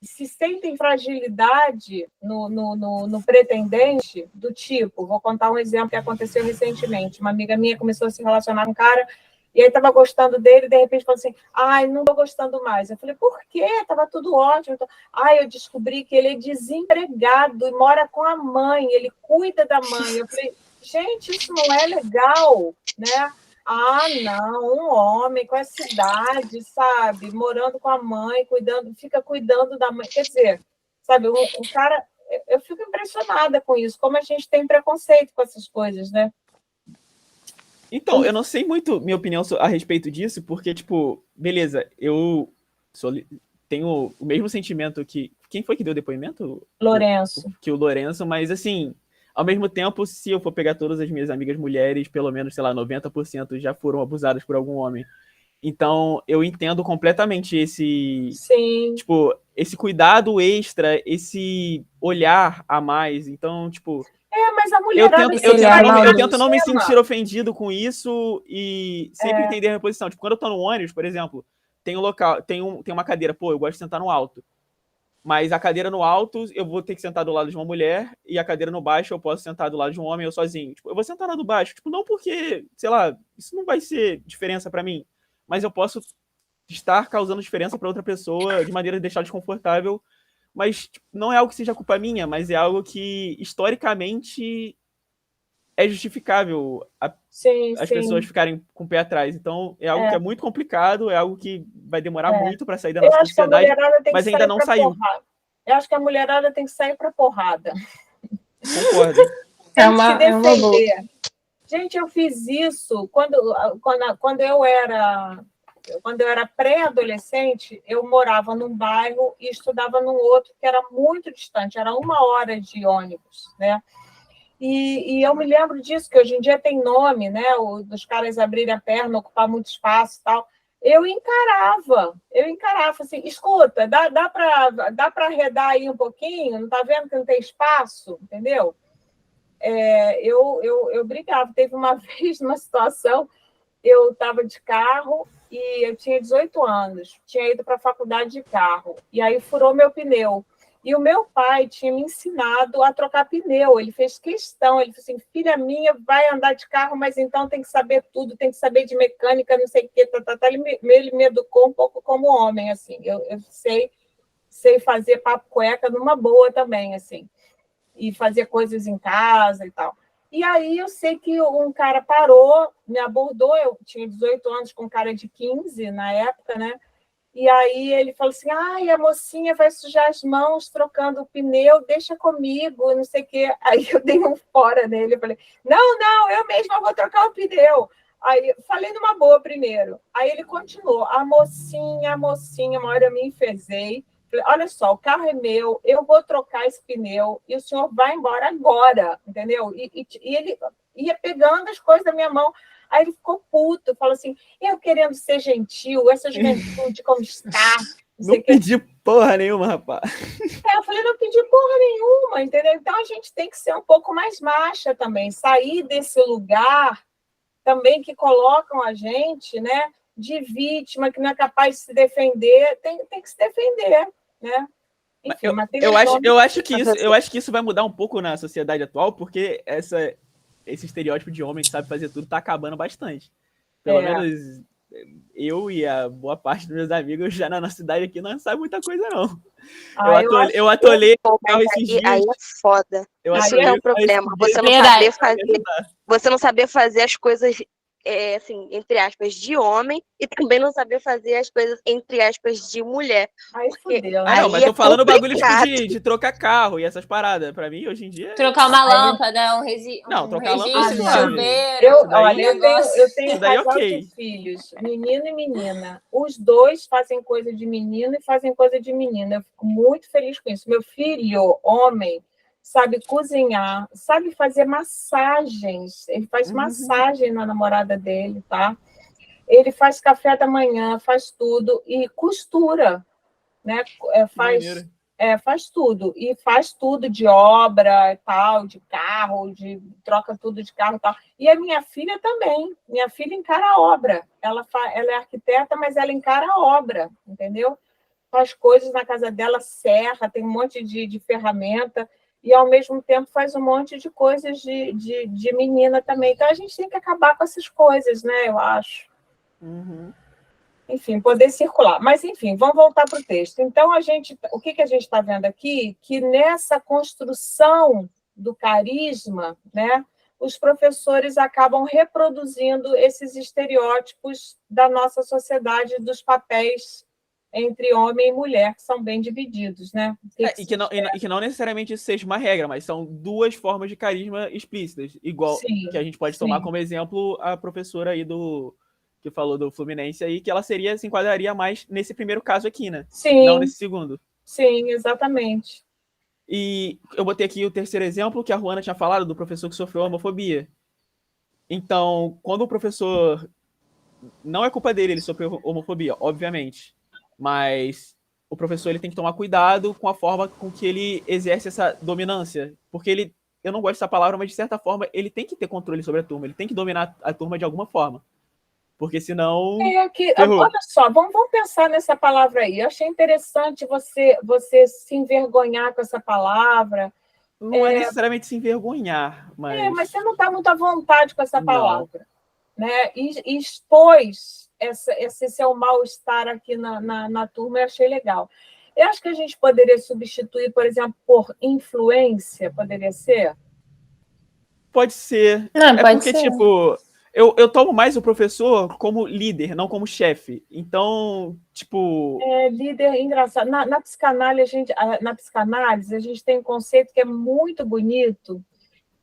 se sentem fragilidade no pretendente, do tipo, vou contar um exemplo que aconteceu recentemente. Uma amiga minha começou a se relacionar com um cara, e aí estava gostando dele, e de repente falou assim, ai, não estou gostando mais. Eu falei, por quê? Estava tudo ótimo. Ai, eu descobri que ele é desempregado e mora com a mãe, ele cuida da mãe. Eu falei, gente, isso não é legal, né? Ah, não, um homem com essa idade, sabe, morando com a mãe, fica cuidando da mãe. Quer dizer, sabe, um cara... Eu fico impressionada com isso, como a gente tem preconceito com essas coisas, né? Então, eu não sei muito minha opinião a respeito disso, porque, tipo, beleza, tenho o mesmo sentimento que... Quem foi que deu depoimento? Lourenço. Que o Lourenço, mas, assim, ao mesmo tempo, se eu for pegar todas as minhas amigas mulheres, pelo menos, sei lá, 90% já foram abusadas por algum homem. Então, eu entendo completamente Sim. tipo, esse cuidado extra, esse olhar a mais. Então, tipo, Mas a eu mulherada tento, Esse eu tem que tento olhar não, sair eu pra tento maldoso. não me cima. sentir ofendido com isso e sempre entender a minha posição. Tipo, quando eu tô no ônibus, por exemplo, tem um local, tem uma cadeira, pô, eu gosto de sentar no alto. Mas a cadeira no alto, eu vou ter que sentar do lado de uma mulher, e a cadeira no baixo, eu posso sentar do lado de um homem, eu sozinho. Tipo, eu vou sentar lá do baixo. Tipo, não porque, sei lá, isso não vai ser diferença pra mim, mas eu posso estar causando diferença pra outra pessoa de maneira a deixar desconfortável. Mas tipo, não é algo que seja culpa minha, mas é algo que historicamente é justificável Sim, as pessoas sim. ficarem com o pé atrás. Então, é algo que É, é muito complicado, é algo que vai demorar é. muito pra sair da Eu nossa acho que a sociedade, mulherada tem que mas ainda sair não pra saiu. porrada. Eu acho que a mulherada tem que sair pra porrada. Concordo. Tem que se É uma boa. defender. Gente, eu fiz isso quando eu era pré-adolescente, eu morava num bairro e estudava num outro que era muito distante, era 1 hora de ônibus, né? E eu me lembro disso, que hoje em dia tem nome, né? Dos caras abrirem a perna, ocupar muito espaço e tal. Eu encarava assim, escuta, dá para arredar aí um pouquinho? Não está vendo que não tem espaço? Entendeu? Eu brigava. Teve uma vez, numa situação, eu estava de carro e eu tinha 18 anos, tinha ido para a faculdade de carro, e aí furou meu pneu. E o meu pai tinha me ensinado a trocar pneu, ele fez questão, ele falou assim, filha minha, vai andar de carro, mas então tem que saber tudo, tem que saber de mecânica, não sei o quê, ele me educou um pouco como homem, assim, eu sei fazer papo cueca numa boa também, assim, e fazer coisas em casa e tal. E aí eu sei que um cara parou, me abordou, eu tinha 18 anos com um cara de 15 na época, né? E aí ele falou assim, ai, a mocinha vai sujar as mãos trocando o pneu, deixa comigo, não sei o quê. Aí eu dei um fora nele, eu falei, não, eu mesma vou trocar o pneu. Aí falei numa boa primeiro. Aí ele continuou, a mocinha, uma hora eu me enfezei. Falei, olha só, o carro é meu, eu vou trocar esse pneu e o senhor vai embora agora, entendeu? E ele ia pegando as coisas da minha mão. Aí ele ficou puto, falou assim, eu querendo ser gentil, essa juventude como está, não sei Não o quê. pedi porra nenhuma, rapaz. Eu falei, não pedi porra nenhuma, entendeu? Então a gente tem que ser um pouco mais macha também, sair desse lugar também que colocam a gente, né, de vítima, que não é capaz de se defender, tem que se defender, né? Enfim, Eu, mas tem eu, os acho, homens. eu, acho que isso, eu Professor. acho que isso vai mudar um pouco na sociedade atual, porque esse estereótipo de homem que sabe fazer tudo tá acabando bastante. Pelo É, menos eu e a boa parte dos meus amigos já na nossa cidade aqui não sabe muita coisa, não. eu acho, Eu atolei o Pô, mas carro esses aí dias. é foda. Eu Isso aí que é atolei o o carro esses problema. dias Você não saber Verdade. pra me fazer, ajudar. você não saber fazer as coisas, assim, entre aspas, de homem e também não saber fazer as coisas, entre aspas, de mulher. aí Porque fudeu, Ah, não, né? mas aí é tô falando bagulho tipo complicado. de trocar carro e essas paradas. Pra mim, hoje em dia. Trocar uma Aí, lâmpada, Não, um trocar lâmpada, ah, registro sei de lá, não. velho. chuveiro, Eu, Isso um olha, daí, negócio. eu tenho isso daí é casal de ok. filhos, menino e menina. Os dois fazem coisa de menino e fazem coisa de menina. Eu fico muito feliz com isso. Meu filho, homem, sabe cozinhar, sabe fazer massagens. Ele faz massagem na namorada dele, tá? Ele faz café da manhã, faz tudo e costura, né? Que maneiro. Faz tudo. E faz tudo de obra e tal, de carro, troca tudo de carro e tal. E a minha filha também. Minha filha encara a obra. Ela é arquiteta, mas ela encara a obra, entendeu? Faz coisas na casa dela, serra, tem um monte de ferramenta, e ao mesmo tempo faz um monte de coisas de menina também. Então a gente tem que acabar com essas coisas, né? Eu acho. Uhum. Enfim, poder circular. Mas, enfim, vamos voltar para o texto. Então, o que a gente está vendo aqui? Que nessa construção do carisma, né, os professores acabam reproduzindo esses estereótipos da nossa sociedade, dos papéis entre homem e mulher, que são bem divididos, né? O que E se espera? que não necessariamente isso seja uma regra, mas são duas formas de carisma explícitas. Igual que a Sim, gente pode tomar sim, como exemplo a professora aí que falou do Fluminense aí, que ela se enquadraria mais nesse primeiro caso aqui, né? Não sim, nesse segundo. sim, exatamente. E eu botei aqui o terceiro exemplo que a Ruana tinha falado do professor que sofreu homofobia. Então, quando o professor não é culpa dele, ele sofreu homofobia, obviamente. Mas o professor ele tem que tomar cuidado com a forma com que ele exerce essa dominância. Porque ele, eu não gosto dessa palavra, mas de certa forma ele tem que ter controle sobre a turma, ele tem que dominar a turma de alguma forma. Porque senão. Olha só, vamos pensar nessa palavra aí. Eu achei interessante você se envergonhar com essa palavra. Não é necessariamente se envergonhar, mas. Mas você não está muito à vontade com essa palavra. Né? E expôs esse seu mal-estar aqui na turma, eu achei legal. Eu acho que a gente poderia substituir, por exemplo, por influência, poderia ser? Pode ser. Não, pode porque, ser. tipo, eu tomo mais o professor como líder, não como chefe. Então, tipo. Líder, engraçado. Na psicanálise, a gente tem um conceito que é muito bonito,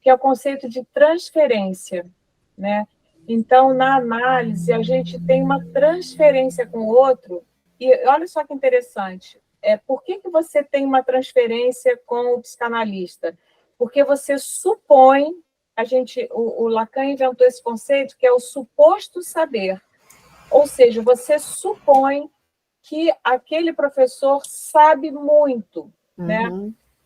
que é o conceito de transferência, né? Então, na análise, a gente tem uma transferência com o outro, e olha só que interessante. Por que você tem uma transferência com o psicanalista? Porque você supõe, o Lacan inventou esse conceito, que é o suposto saber. Ou seja, você supõe que aquele professor sabe muito, né?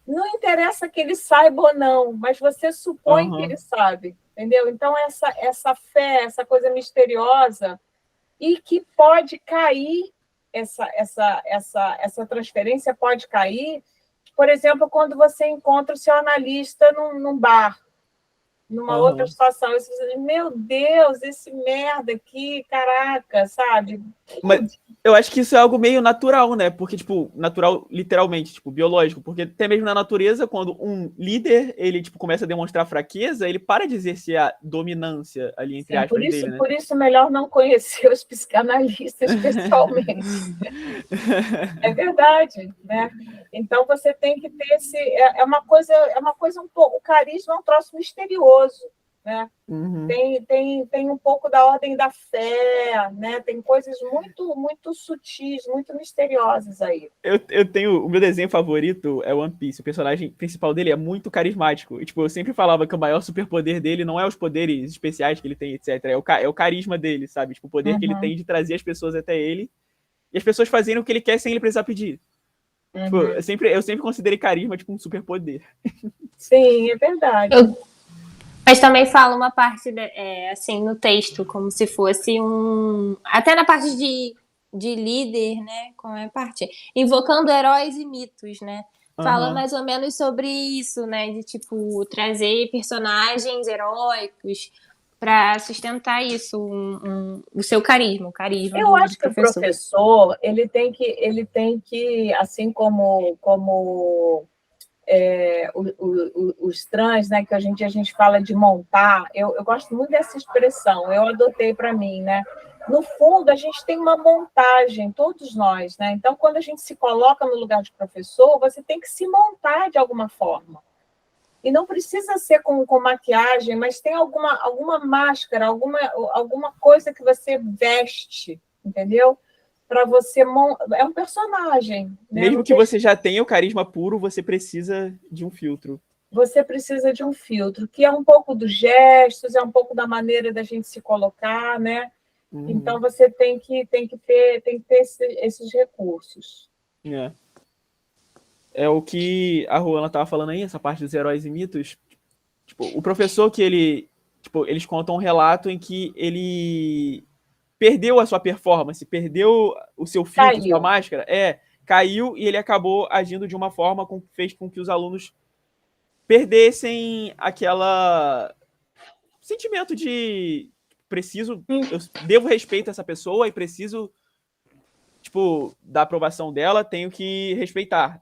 Não interessa que ele saiba ou não, mas você supõe que ele sabe, entendeu? Então, essa fé, essa coisa misteriosa, e que pode cair, essa transferência pode cair, por exemplo, quando você encontra o seu analista num bar, numa outra situação. Você diz, meu Deus, esse merda aqui, caraca, sabe? Mas eu acho que isso é algo meio natural, né? Porque, tipo, natural literalmente, tipo, biológico. Porque até mesmo na natureza, quando um líder, ele, tipo, começa a demonstrar fraqueza, ele para de exercer a dominância ali, entre aspas, dele, né? Por isso, melhor não conhecer os psicanalistas pessoalmente. É verdade, né? Então, você tem que ter esse... É uma coisa um pouco... O carisma é um troço misterioso, né? Tem um pouco da ordem da fé, né? Tem coisas muito, muito sutis, muito misteriosas aí. Eu tenho... O meu desenho favorito é One Piece. O personagem principal dele é muito carismático. E, tipo, eu sempre falava que o maior superpoder dele não é os poderes especiais que ele tem, etc. É o carisma dele, sabe? Tipo, o poder que ele tem de trazer as pessoas até ele e as pessoas fazerem o que ele quer sem ele precisar pedir. Tipo, eu sempre considerei carisma, tipo, um superpoder. Sim, é verdade. Mas também fala uma parte, assim, no texto, como se fosse até na parte de líder, né? Como é a parte? Invocando heróis e mitos, né? Fala mais ou menos sobre isso, né? De, tipo, trazer personagens heróicos para sustentar isso, o seu carisma, o carisma Eu acho que o professor, ele tem que, assim como os trans, né, que a gente fala de montar, eu gosto muito dessa expressão, eu adotei para mim, né? No fundo, a gente tem uma montagem, todos nós, né? Então, quando a gente se coloca no lugar de professor, você tem que se montar de alguma forma. E não precisa ser com maquiagem, mas tem alguma máscara, alguma coisa que você veste, entendeu? Para você... É um personagem. Né? Mesmo que você já tenha o carisma puro, você precisa de um filtro. Você precisa de um filtro, que é um pouco dos gestos, é um pouco da maneira da gente se colocar, né? Então, você tem que ter esses recursos. É o que a Ruana estava falando aí, essa parte dos heróis e mitos. Tipo, o professor que ele... Tipo, eles contam um relato em que ele perdeu a sua performance, perdeu o seu filtro, sua máscara, caiu e ele acabou agindo de uma forma que fez com que os alunos perdessem aquela sentimento de eu devo respeito a essa pessoa e preciso, tipo, da aprovação dela, tenho que respeitar.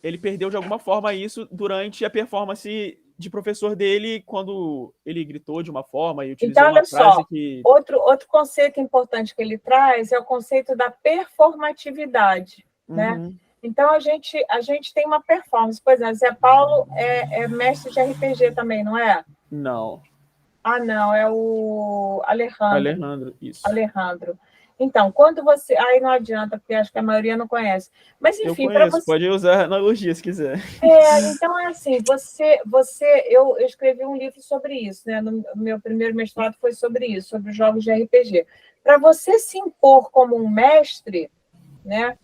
Ele perdeu de alguma forma isso durante a performance de professor dele, quando ele gritou de uma forma e utilizou uma frase que... Outro conceito importante que ele traz é o conceito da performatividade, né? Então, a gente tem uma performance. Por exemplo, Zé Paulo é mestre de RPG também, não é? Não. Não, é o Alejandro. Alejandro, isso. Alejandro. Então, quando você... Aí não adianta, porque acho que a maioria não conhece. Mas, enfim, para conheço, você... pode usar analogia se quiser. Então, é assim, eu escrevi um livro sobre isso, né? No meu primeiro mestrado foi sobre isso, sobre os jogos de RPG. Para você se impor como um mestre, né?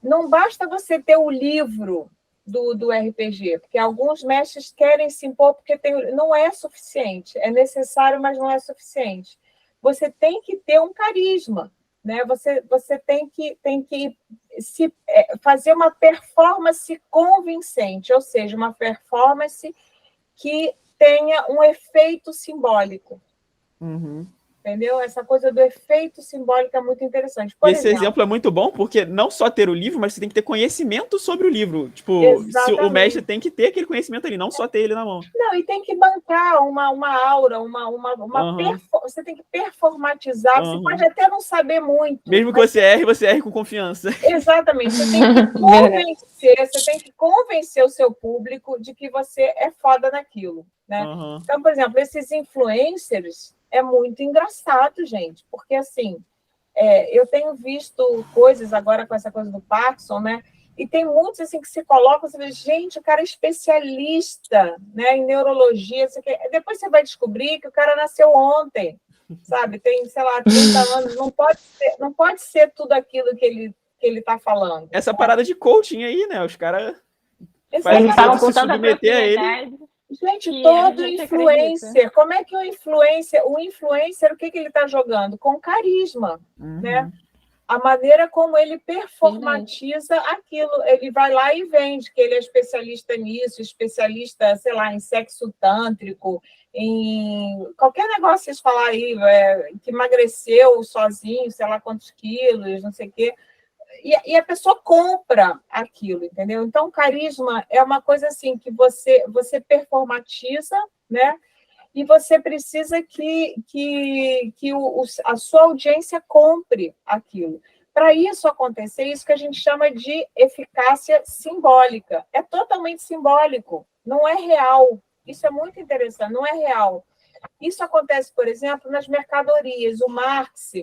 Não basta você ter o livro do RPG, porque alguns mestres querem se impor porque não é suficiente. É necessário, mas não é suficiente. Você tem que ter um carisma, né? Você tem que fazer uma performance convincente, ou seja, uma performance que tenha um efeito simbólico. Uhum. Entendeu? Essa coisa do efeito simbólico é muito interessante. E esse exemplo é muito bom, porque não só ter o livro, mas você tem que ter conhecimento sobre o livro. Tipo, se o mestre tem que ter aquele conhecimento ali, não só ter ele na mão. Não, e tem que bancar uma aura, você tem que performatizar. Você pode até não saber muito. Mesmo que você erre com confiança. Exatamente. Você tem que convencer o seu público de que você é foda naquilo, né? Então, por exemplo, esses influencers é muito engraçado, gente, porque assim, eu tenho visto coisas agora com essa coisa do Parkinson, né? E tem muitos assim que se colocam, você vê, gente, o cara é especialista, né, em neurologia, depois você vai descobrir que o cara nasceu ontem, sabe? Tem, sei lá, 30 anos, não pode ser tudo aquilo que ele está falando. Essa parada de coaching aí, né? Os caras eles falam com tanta propriedade. Gente, todo influencer, como é que o influencer, o que ele está jogando? Com carisma, né? A maneira como ele performatiza aquilo. Ele vai lá e vende que ele é especialista nisso, especialista, sei lá, em sexo tântrico, em qualquer negócio que vocês falar aí, que emagreceu sozinho, sei lá quantos quilos, não sei o quê. E a pessoa compra aquilo, entendeu? Então, carisma é uma coisa assim que você performatiza, né? E você precisa que a sua audiência compre aquilo. Para isso acontecer, isso que a gente chama de eficácia simbólica. É totalmente simbólico, não é real. Isso é muito interessante, não é real. Isso acontece, por exemplo, nas mercadorias. O Marx,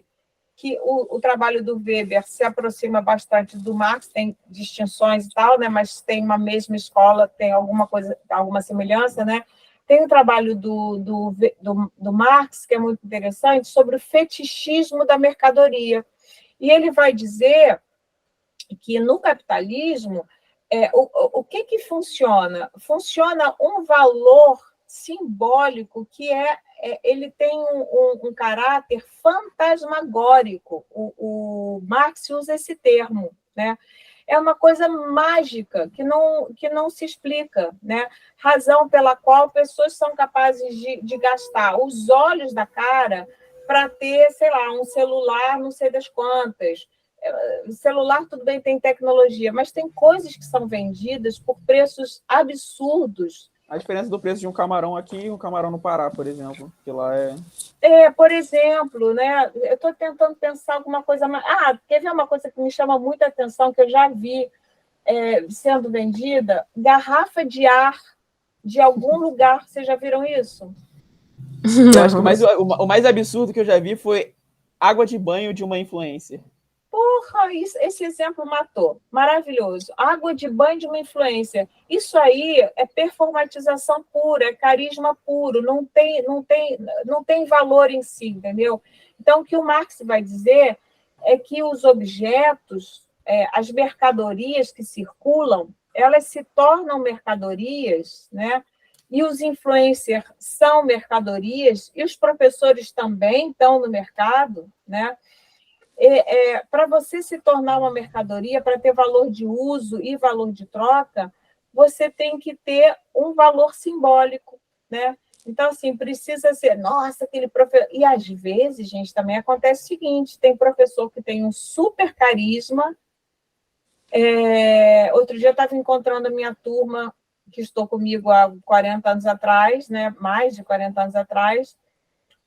que o trabalho do Weber se aproxima bastante do Marx, tem distinções e tal, né? Mas tem uma mesma escola, tem alguma semelhança, né? Tem o trabalho do Marx, que é muito interessante, sobre o fetichismo da mercadoria. E ele vai dizer que no capitalismo, o que funciona? Funciona um valor simbólico que ele tem um caráter fantasmagórico. O Marx usa esse termo, né? É uma coisa mágica que não se explica, né? Razão pela qual pessoas são capazes de gastar os olhos da cara para ter, sei lá, um celular, não sei das quantas. Celular, tudo bem, tem tecnologia, mas tem coisas que são vendidas por preços absurdos. A diferença do preço de um camarão aqui e um camarão no Pará, por exemplo, que lá por exemplo, né? Eu estou tentando pensar alguma coisa mais... quer ver uma coisa que me chama muita atenção, que eu já vi sendo vendida? Garrafa de ar de algum lugar. Vocês já viram isso? Eu acho que o mais absurdo que eu já vi foi água de banho de uma influencer. Porra, esse exemplo matou. Maravilhoso. Água de banho de uma influencer. Isso aí é performatização pura, é carisma puro, não tem valor em si, entendeu? Então, o que o Marx vai dizer é que os objetos, as mercadorias que circulam, elas se tornam mercadorias, né? E os influencers são mercadorias, e os professores também estão no mercado, né? Para você se tornar uma mercadoria, para ter valor de uso e valor de troca, você tem que ter um valor simbólico, né? Então, assim, precisa ser, nossa, aquele professor... E, às vezes, gente, também acontece o seguinte, tem professor que tem um super carisma. Outro dia eu estava encontrando a minha turma, que estou comigo há 40 anos atrás, né? Mais de 40 anos atrás,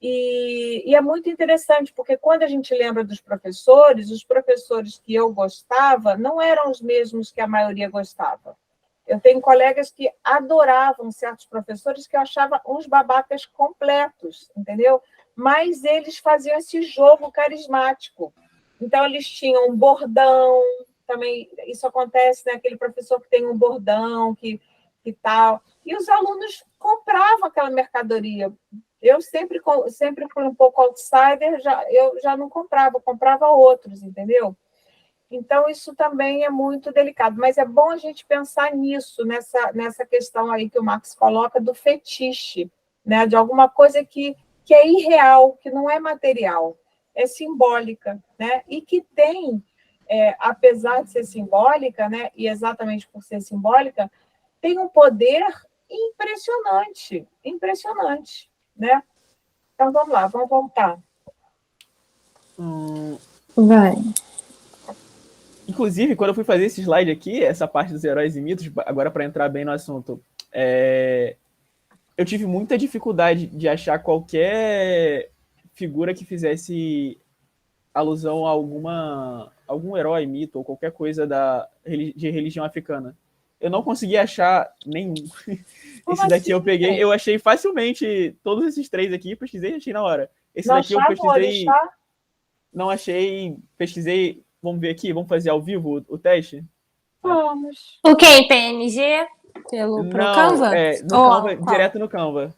e é muito interessante, porque quando a gente lembra dos professores, os professores que eu gostava não eram os mesmos que a maioria gostava. Eu tenho colegas que adoravam certos professores que eu achava uns babacas completos, entendeu? Mas eles faziam esse jogo carismático. Então, eles tinham um bordão, também isso acontece, né? Aquele professor que tem um bordão, que tal. E os alunos compravam aquela mercadoria. Eu sempre fui um pouco outsider, eu já não comprava, comprava outros, entendeu? Então, isso também é muito delicado. Mas é bom a gente pensar nisso, nessa questão aí que o Marx coloca do fetiche, né? De alguma coisa que é irreal, que não é material, é simbólica, né? E que tem, apesar de ser simbólica, né? E exatamente por ser simbólica, tem um poder impressionante, impressionante, né? Então, vamos lá, vamos voltar. Vai. Inclusive, quando eu fui fazer esse slide aqui, essa parte dos heróis e mitos, agora para entrar bem no assunto, eu tive muita dificuldade de achar qualquer figura que fizesse alusão a algum herói, mito ou qualquer coisa de religião africana. Eu não consegui achar nenhum. Esse daqui eu peguei, eu achei facilmente todos esses 3 aqui, pesquisei e achei na hora. Esse daqui eu pesquisei, não achei, pesquisei. Vamos ver aqui, vamos fazer ao vivo o teste? Vamos. O que? Em PNG? Pro Canva? No Canva, direto no Canva.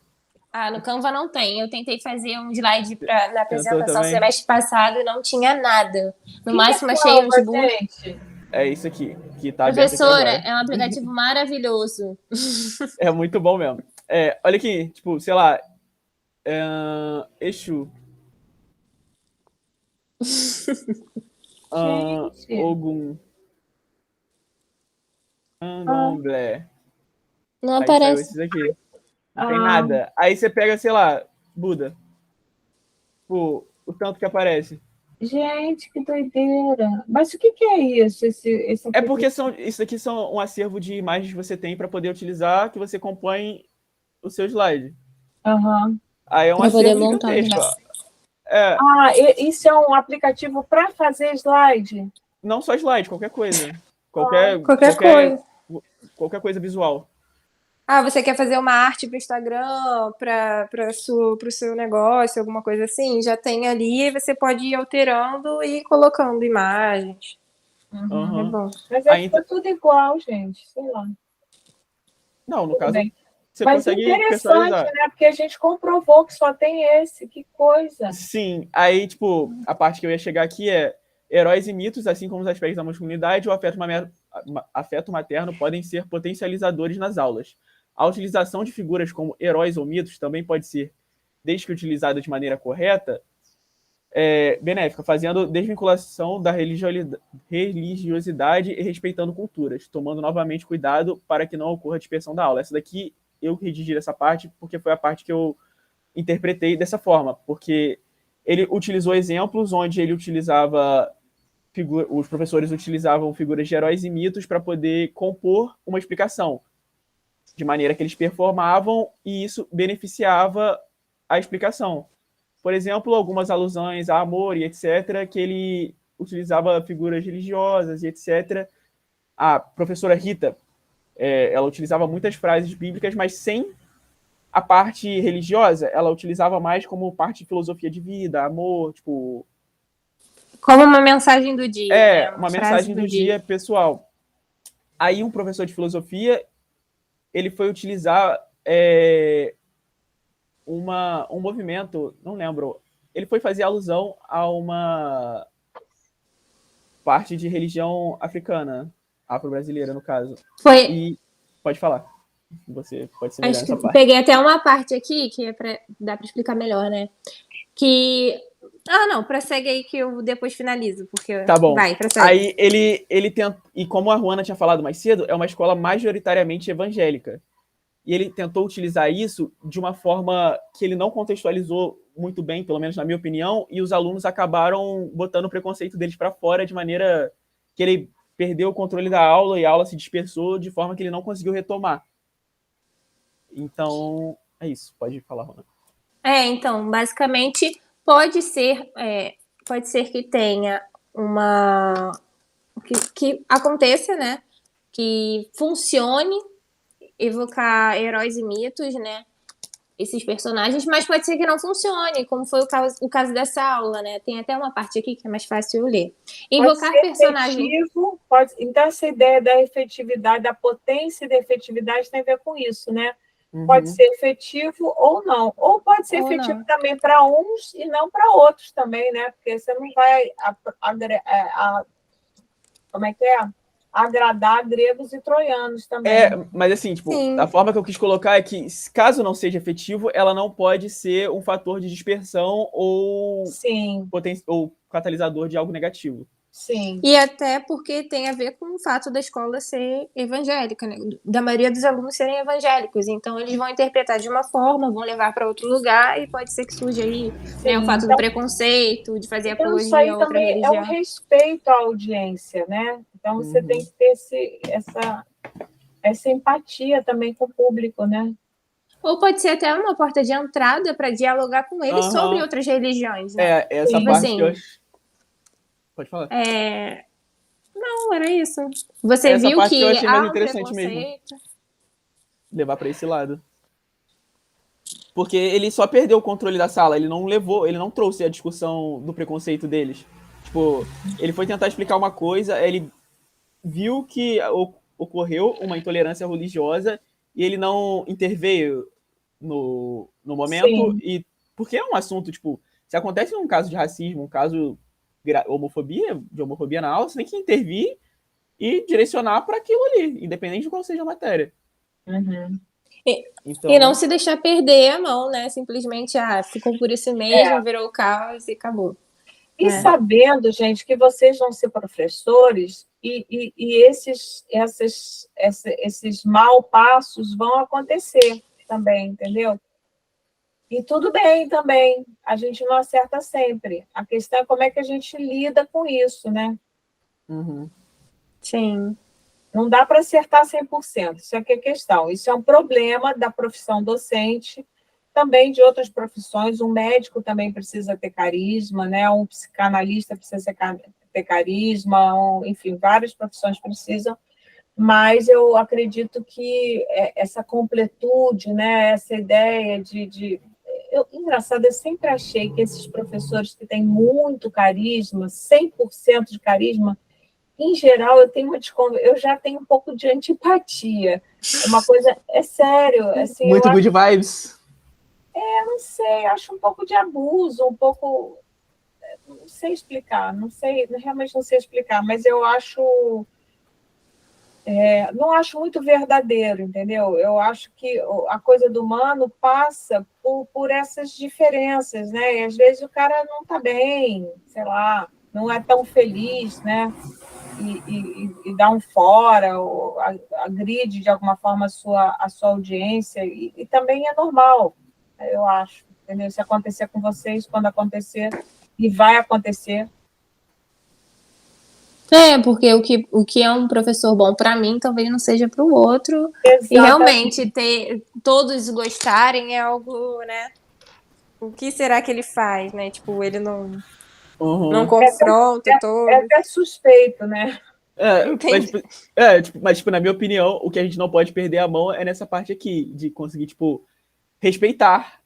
Ah, no Canva não tem. Eu tentei fazer um slide na apresentação também? semestre passado e não tinha nada. No máximo é achei Canva, uns burros. gente? É isso aqui, que tá aberto aqui Professora, agora. é um aplicativo maravilhoso. É muito bom mesmo. Olha aqui, tipo, sei lá, Exu. Ogum. Candomblé. Não Aí saiu aparece. esses aqui. Não tem nada. Aí você pega, sei lá, Buda. Pô, o tanto que aparece. Gente, que doideira. Mas o que é isso? Esse É porque isso aqui são um acervo de imagens que você tem para poder utilizar, que você compõe o seu slide. Uhum. Aí é um acervo gigantesco. Isso é um aplicativo para fazer slide? Não só slide, qualquer coisa. Qualquer coisa visual. Ah, você quer fazer uma arte para o Instagram, para o seu negócio, alguma coisa assim? Já tem ali, você pode ir alterando e colocando imagens. Uhum. É bom. Mas fica tudo igual, gente. Sei lá. Não, no caso, você Mas consegue interessante, personalizar. né? Porque a gente comprovou que só tem esse. Que coisa. Sim. Aí, tipo, a parte que eu ia chegar aqui é heróis e mitos, assim como os aspectos da masculinidade, o afeto materno podem ser potencializadores nas aulas. A utilização de figuras como heróis ou mitos também pode ser, desde que utilizada de maneira correta, benéfica, fazendo desvinculação da religiosidade e respeitando culturas, tomando novamente cuidado para que não ocorra dispersão da aula. Essa daqui eu redigi essa parte porque foi a parte que eu interpretei dessa forma, porque ele utilizou exemplos onde ele utilizava os professores utilizavam figuras de heróis e mitos para poder compor uma explicação, de maneira que eles performavam e isso beneficiava a explicação. Por exemplo, algumas alusões a amor e etc., que ele utilizava figuras religiosas e etc. A professora Rita, ela utilizava muitas frases bíblicas, mas sem a parte religiosa, ela utilizava mais como parte de filosofia de vida, amor, tipo... Como uma mensagem do dia. É, uma mensagem do dia pessoal. Aí um professor de filosofia, ele foi utilizar um movimento, não lembro, ele foi fazer alusão a uma parte de religião africana, afro-brasileira, no caso. E pode falar. Você pode ser melhor nessa parte. Peguei até uma parte aqui que dá para explicar melhor, né? Que... não, prossegue aí que eu depois finalizo, porque... Tá bom. Vai, prossegue. Aí ele tenta... E como a Ruana tinha falado mais cedo, é uma escola majoritariamente evangélica. E ele tentou utilizar isso de uma forma que ele não contextualizou muito bem, pelo menos na minha opinião, e os alunos acabaram botando o preconceito deles para fora de maneira que ele perdeu o controle da aula e a aula se dispersou de forma que ele não conseguiu retomar. Então, é isso. Pode falar, Rona. Então, basicamente, pode ser que tenha uma... que aconteça, né? Que funcione evocar heróis e mitos, né? esses personagens, mas pode ser que não funcione, como foi o caso dessa aula, né? Tem até uma parte aqui que é mais fácil eu ler. Invocar personagem. Então, essa ideia da efetividade, da potência e da efetividade tem a ver com isso, né? Pode ser efetivo ou não. Ou pode ser efetivo também para uns e não para outros também, né? Porque você não vai como é que é? Agradar gregos e troianos também. Mas assim, tipo, a forma que eu quis colocar é que, caso não seja efetivo, ela não pode ser um fator de dispersão ou catalisador de algo negativo. Sim. E até porque tem a ver com o fato da escola ser evangélica, né? Da maioria dos alunos serem evangélicos. Então, eles vão interpretar de uma forma, vão levar para outro lugar e pode ser que surja aí, né, o fato do preconceito, de fazer apologia a outra religião. É um respeito à audiência, né? Então, você tem que ter essa empatia também com o público, né? Ou pode ser até uma porta de entrada para dialogar com eles sobre outras religiões, né? Essa parte que eu acho... Pode falar. Não, era isso. Você essa viu parte que eu achei mais interessante preconceito... mesmo. Levar para esse lado. Porque ele só perdeu o controle da sala, ele não trouxe a discussão do preconceito deles. Tipo, ele foi tentar explicar uma coisa, ele viu que ocorreu uma intolerância religiosa e ele não interveio no momento. E porque é um assunto, tipo, se acontece um caso de racismo, um caso de homofobia na aula, você tem que intervir e direcionar para aquilo ali, independente de qual seja a matéria. Então... E não se deixar perder a mão, né? Simplesmente, ficou por isso mesmo, virou o caos e acabou. E sabendo, gente, que vocês vão ser professores e esses mal passos vão acontecer também, entendeu? E tudo bem também, a gente não acerta sempre. A questão é como é que a gente lida com isso, né? Sim. Não dá para acertar 100%, isso é que é questão. Isso é um problema da profissão docente, também de outras profissões. Um médico também precisa ter carisma, né? Um psicanalista precisa ter carisma, enfim, várias profissões precisam. Mas eu acredito que essa completude, né? Essa ideia engraçado, eu sempre achei que esses professores que têm muito carisma, 100% de carisma, em geral, eu já tenho um pouco de antipatia. É uma coisa, sério. Assim, muito good vibes. Não sei, acho um pouco de abuso, um pouco... Não sei explicar, realmente não sei explicar, mas eu acho... não acho muito verdadeiro, entendeu? Eu acho que a coisa do humano passa por essas diferenças, né? E às vezes o cara não está bem, sei lá, não é tão feliz, né? E dá um fora, ou agride de alguma forma a sua audiência, e também é normal, eu acho, entendeu? Se acontecer com vocês, quando acontecer, e vai acontecer. Porque o que é um professor bom para mim, talvez não seja para o outro. Exatamente. E realmente todos gostarem é algo, né? O que será que ele faz, né? Tipo, ele não confronta todos. É até suspeito, né? Mas, na minha opinião, o que a gente não pode perder a mão é nessa parte aqui, de conseguir, respeitar.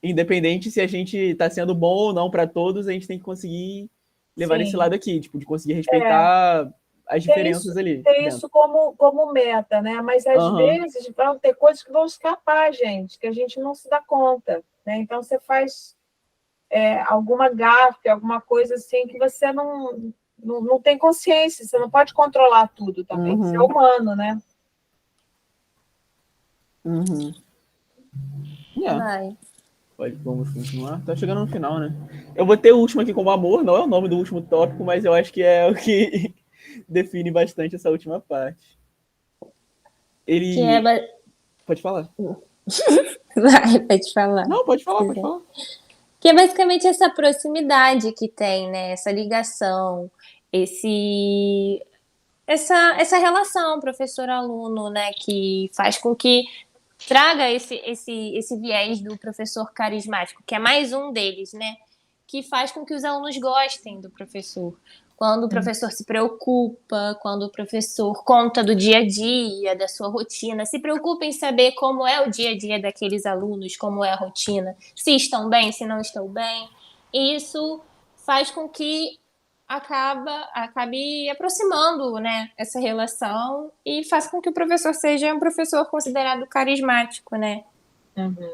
Independente se a gente está sendo bom ou não para todos, a gente tem que conseguir levar nesse lado aqui, de conseguir respeitar as diferenças ali. Ter isso como meta, né? Mas às vezes vão ter coisas que vão escapar, gente, que a gente não se dá conta, né? Então você faz alguma gafe, alguma coisa assim que você não tem consciência, você não pode controlar tudo também, você é humano, né? Vamos continuar. Tá chegando no final, né? Eu vou ter o último aqui como amor, não é o nome do último tópico, mas eu acho que é o que define bastante essa última parte. Pode falar. Pode falar. Não, pode falar. Que é basicamente essa proximidade que tem, né? Essa ligação, essa relação professor-aluno, né? Que faz com que traga esse viés do professor carismático, que é mais um deles, né? Que faz com que os alunos gostem do professor. quando o professor se preocupa, quando o professor conta do dia a dia, da sua rotina, se preocupa em saber como é o dia a dia daqueles alunos, como é a rotina, se estão bem, se não estão bem. E isso faz com que acabe aproximando, né, essa relação e faz com que o professor seja um professor considerado carismático, né?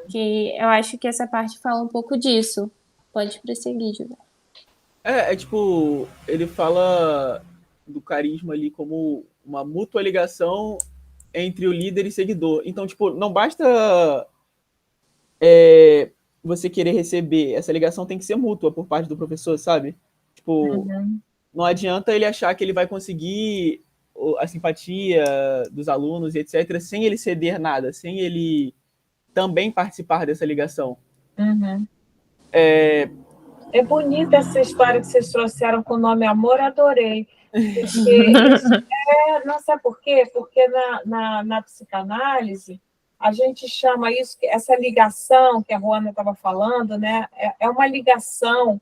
Que eu acho que essa parte fala um pouco disso. Pode prosseguir, Júlia. Tipo, ele fala do carisma ali como uma mútua ligação entre o líder e seguidor. Então, tipo, não basta você querer receber, essa ligação tem que ser mútua por parte do professor, sabe? Tipo, não adianta ele achar que ele vai conseguir a simpatia dos alunos e etc., sem ele ceder nada, sem ele também participar dessa ligação. É bonita essa história que vocês trouxeram com o nome Amor, adorei. Porque isso não sabe por quê? Porque na psicanálise, a gente chama isso, essa ligação que a Ruana estava falando, né? É uma ligação,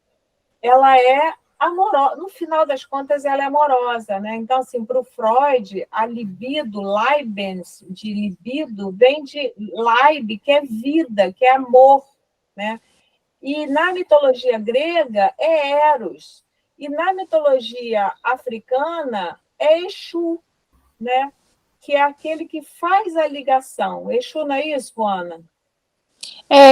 ela é amorosa, no final das contas, ela é amorosa, né? Então, assim, para o Freud, a libido, Leibens, de libido, vem de Leib, que é vida, que é amor, né? E na mitologia grega é Eros. E na mitologia africana é Exu, né? Que é aquele que faz a ligação. Exu, não é isso, Ana?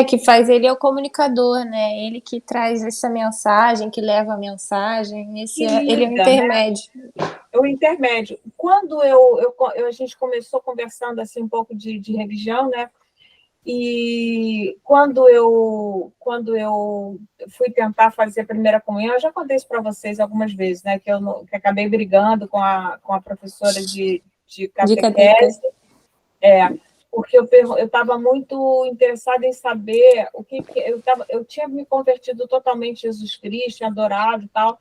Que faz ele é o comunicador, né? Ele que traz essa mensagem, que leva a mensagem. Ele é o intermédio. Né? É o intermédio. Quando a gente começou conversando assim, um pouco de religião, né? E quando eu fui tentar fazer a primeira comunhão, eu já contei isso para vocês algumas vezes, né? Que acabei brigando com a professora de catequese. Porque eu estava muito interessada em saber o que eu tinha me convertido totalmente a Jesus Cristo, adorado e tal.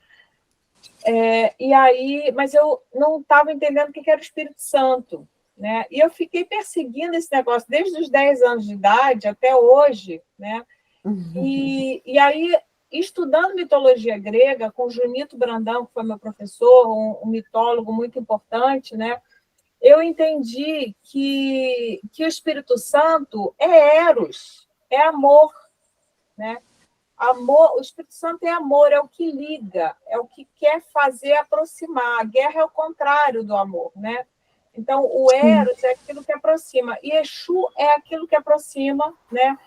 E aí, mas eu não estava entendendo o que era o Espírito Santo. Né? E eu fiquei perseguindo esse negócio desde os 10 anos de idade até hoje, né? E aí, estudando mitologia grega, com Junito Brandão, que foi meu professor, um mitólogo muito importante, né? Eu entendi que o Espírito Santo é Eros, é amor, né? Amor, o Espírito Santo é amor, é o que liga, é o que quer fazer aproximar. A guerra é o contrário do amor, né? Então, o Eros é aquilo que aproxima, e Exu é aquilo que aproxima, né?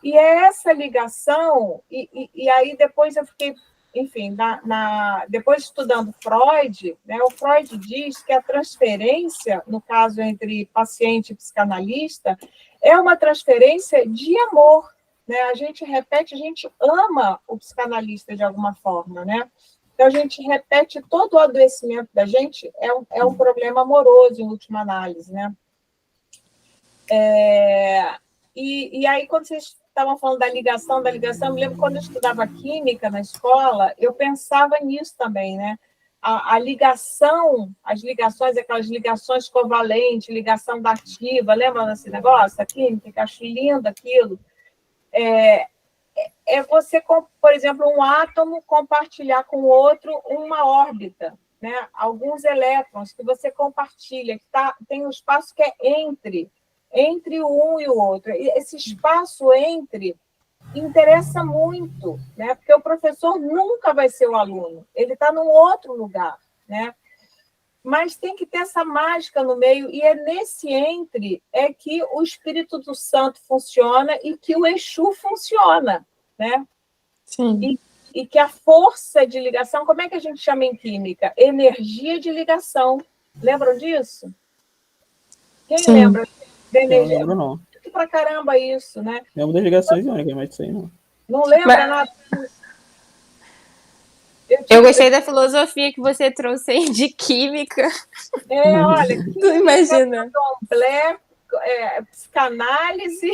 E é essa ligação, e aí depois eu fiquei, enfim, depois estudando Freud, né, o Freud diz que a transferência, no caso entre paciente e psicanalista, é uma transferência de amor, né? A gente repete, a gente ama o psicanalista de alguma forma, né? Então, a gente repete todo o adoecimento da gente, é um problema amoroso, em última análise, né? E aí, quando vocês estavam falando da ligação, eu me lembro quando eu estudava química na escola, eu pensava nisso também, né? A ligação, as ligações, aquelas ligações covalentes, ligação dativa, lembra desse negócio? A química, que eu acho lindo aquilo. É você, por exemplo, um átomo compartilhar com o outro uma órbita, né? Alguns elétrons que você compartilha, que tem um espaço que é entre um e o outro. E esse espaço entre interessa muito, né? Porque o professor nunca vai ser o aluno, ele está num outro lugar, né? Mas tem que ter essa mágica no meio, e é nesse entre que o Espírito do Santo funciona e que o Exu funciona, né? Sim. E que a força de ligação, como é que a gente chama em química? Energia de ligação. Lembram disso? Quem Sim. lembra da energia? Não lembro, não. Pra caramba isso, né? Lembro das ligações iônicas, mas isso aí não. Não lembra nada disso? Eu gostei da filosofia que você trouxe aí de química. Olha, Tu imagina. Candomblé, psicanálise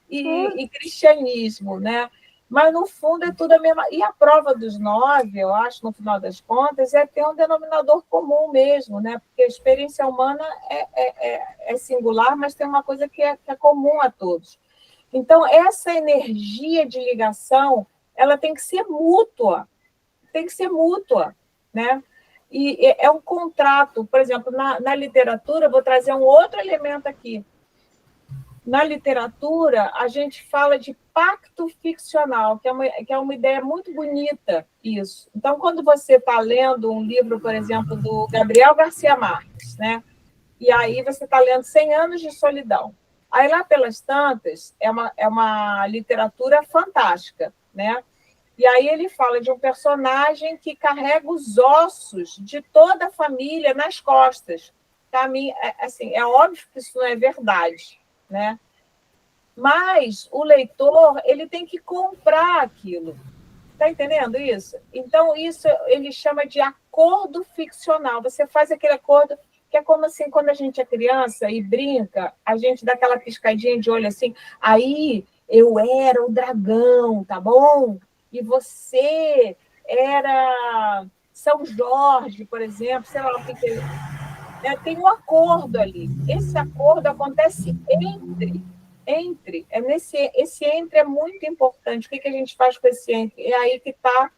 e cristianismo, né? Mas, no fundo, é tudo a mesma... E a prova dos 9, eu acho, no final das contas, é ter um denominador comum mesmo, né? Porque a experiência humana é singular, mas tem uma coisa que é comum a todos. Então, essa energia de ligação, ela tem que ser mútua, né? E é um contrato. Por exemplo, na literatura, vou trazer um outro elemento aqui. Na literatura, a gente fala de pacto ficcional, que é uma ideia muito bonita, isso. Então, quando você está lendo um livro, por exemplo, do Gabriel Garcia Marques, né? E aí você está lendo 100 Anos de Solidão. Aí, lá pelas tantas, é uma literatura fantástica, né? E aí ele fala de um personagem que carrega os ossos de toda a família nas costas. Para mim, assim, é óbvio que isso não é verdade, né? Mas o leitor, ele tem que comprar aquilo. Está entendendo isso? Então, isso ele chama de acordo ficcional. Você faz aquele acordo que é como assim, quando a gente é criança e brinca, a gente dá aquela piscadinha de olho assim, aí eu era o dragão, tá bom? E você era São Jorge, por exemplo, sei lá o que tem um acordo ali. Esse acordo acontece esse entre é muito importante. O que a gente faz com esse entre? É aí que está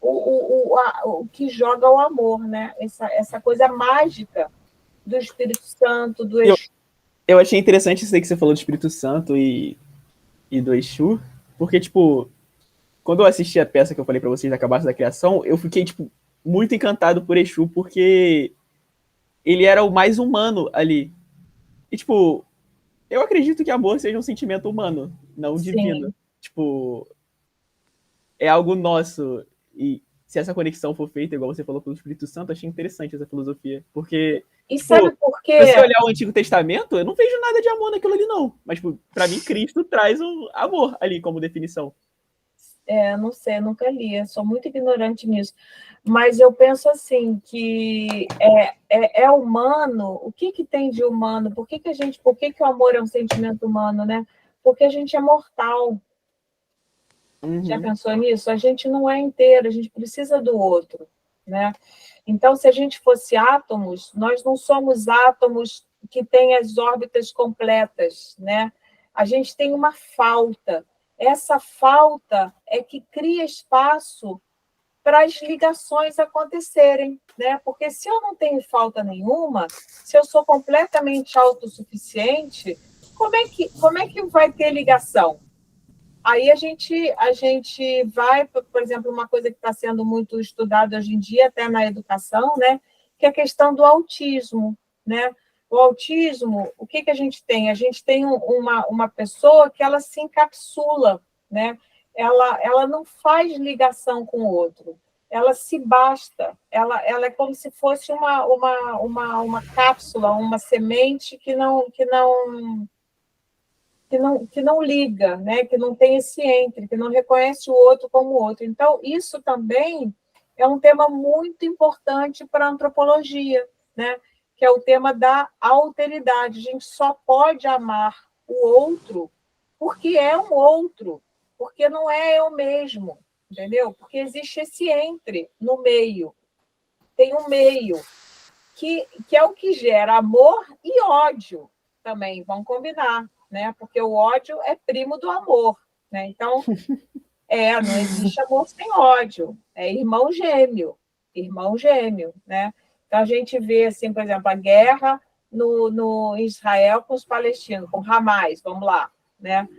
o que joga o amor, né? Essa coisa mágica do Espírito Santo, do Exu. Eu achei interessante isso aí que você falou do Espírito Santo e do Exu, porque, tipo, quando eu assisti a peça que eu falei pra vocês da Cabaça da Criação, eu fiquei, tipo, muito encantado por Exu, porque ele era o mais humano ali. E, tipo, eu acredito que amor seja um sentimento humano, não divino. Tipo, é algo nosso. E se essa conexão for feita, igual você falou, pelo Espírito Santo, achei interessante essa filosofia. Porque, e tipo, sabe por quê? Se você olhar o Antigo Testamento, eu não vejo nada de amor naquilo ali, não. Mas, tipo, pra mim, Cristo traz o amor ali como definição. Não sei, nunca li, eu sou muito ignorante nisso. Mas eu penso assim, que é humano, o que tem de humano? Por que o amor é um sentimento humano, né? Porque a gente é mortal. Já pensou nisso? A gente não é inteiro, a gente precisa do outro, né? Então, se a gente fosse átomos, nós não somos átomos que têm as órbitas completas, né? A gente tem uma falta. Essa falta é que cria espaço para as ligações acontecerem, né? Porque se eu não tenho falta nenhuma, se eu sou completamente autossuficiente, como é que vai ter ligação? Aí a gente vai, por exemplo, uma coisa que está sendo muito estudada hoje em dia, até na educação, né? Que é a questão do autismo, né? O autismo, o que a gente tem? A gente tem uma pessoa que ela se encapsula, né? Ela não faz ligação com o outro, ela se basta, ela é como se fosse uma cápsula, uma semente que não liga, né? Que não tem esse entre, que não reconhece o outro como outro. Então, isso também é um tema muito importante para a antropologia, né? Que é o tema da alteridade. A gente só pode amar o outro porque é um outro, porque não é eu mesmo, entendeu? Porque existe esse entre no meio. Tem um meio, que é o que gera amor e ódio também, vamos combinar, né? Porque o ódio é primo do amor, né? Então, não existe amor sem ódio, é irmão gêmeo, né? Então, a gente vê, assim, por exemplo, a guerra no Israel com os palestinos, com Hamas, vamos lá, né?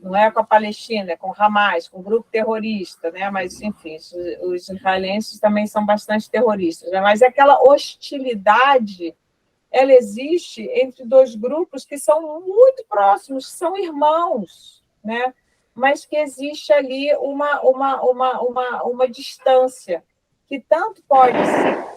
Não é com a Palestina, é com Hamas, com o grupo terrorista, né? Mas, enfim, os israelenses também são bastante terroristas, né? Mas aquela hostilidade, ela existe entre dois grupos que são muito próximos, que são irmãos, né? Mas que existe ali uma distância que tanto pode ser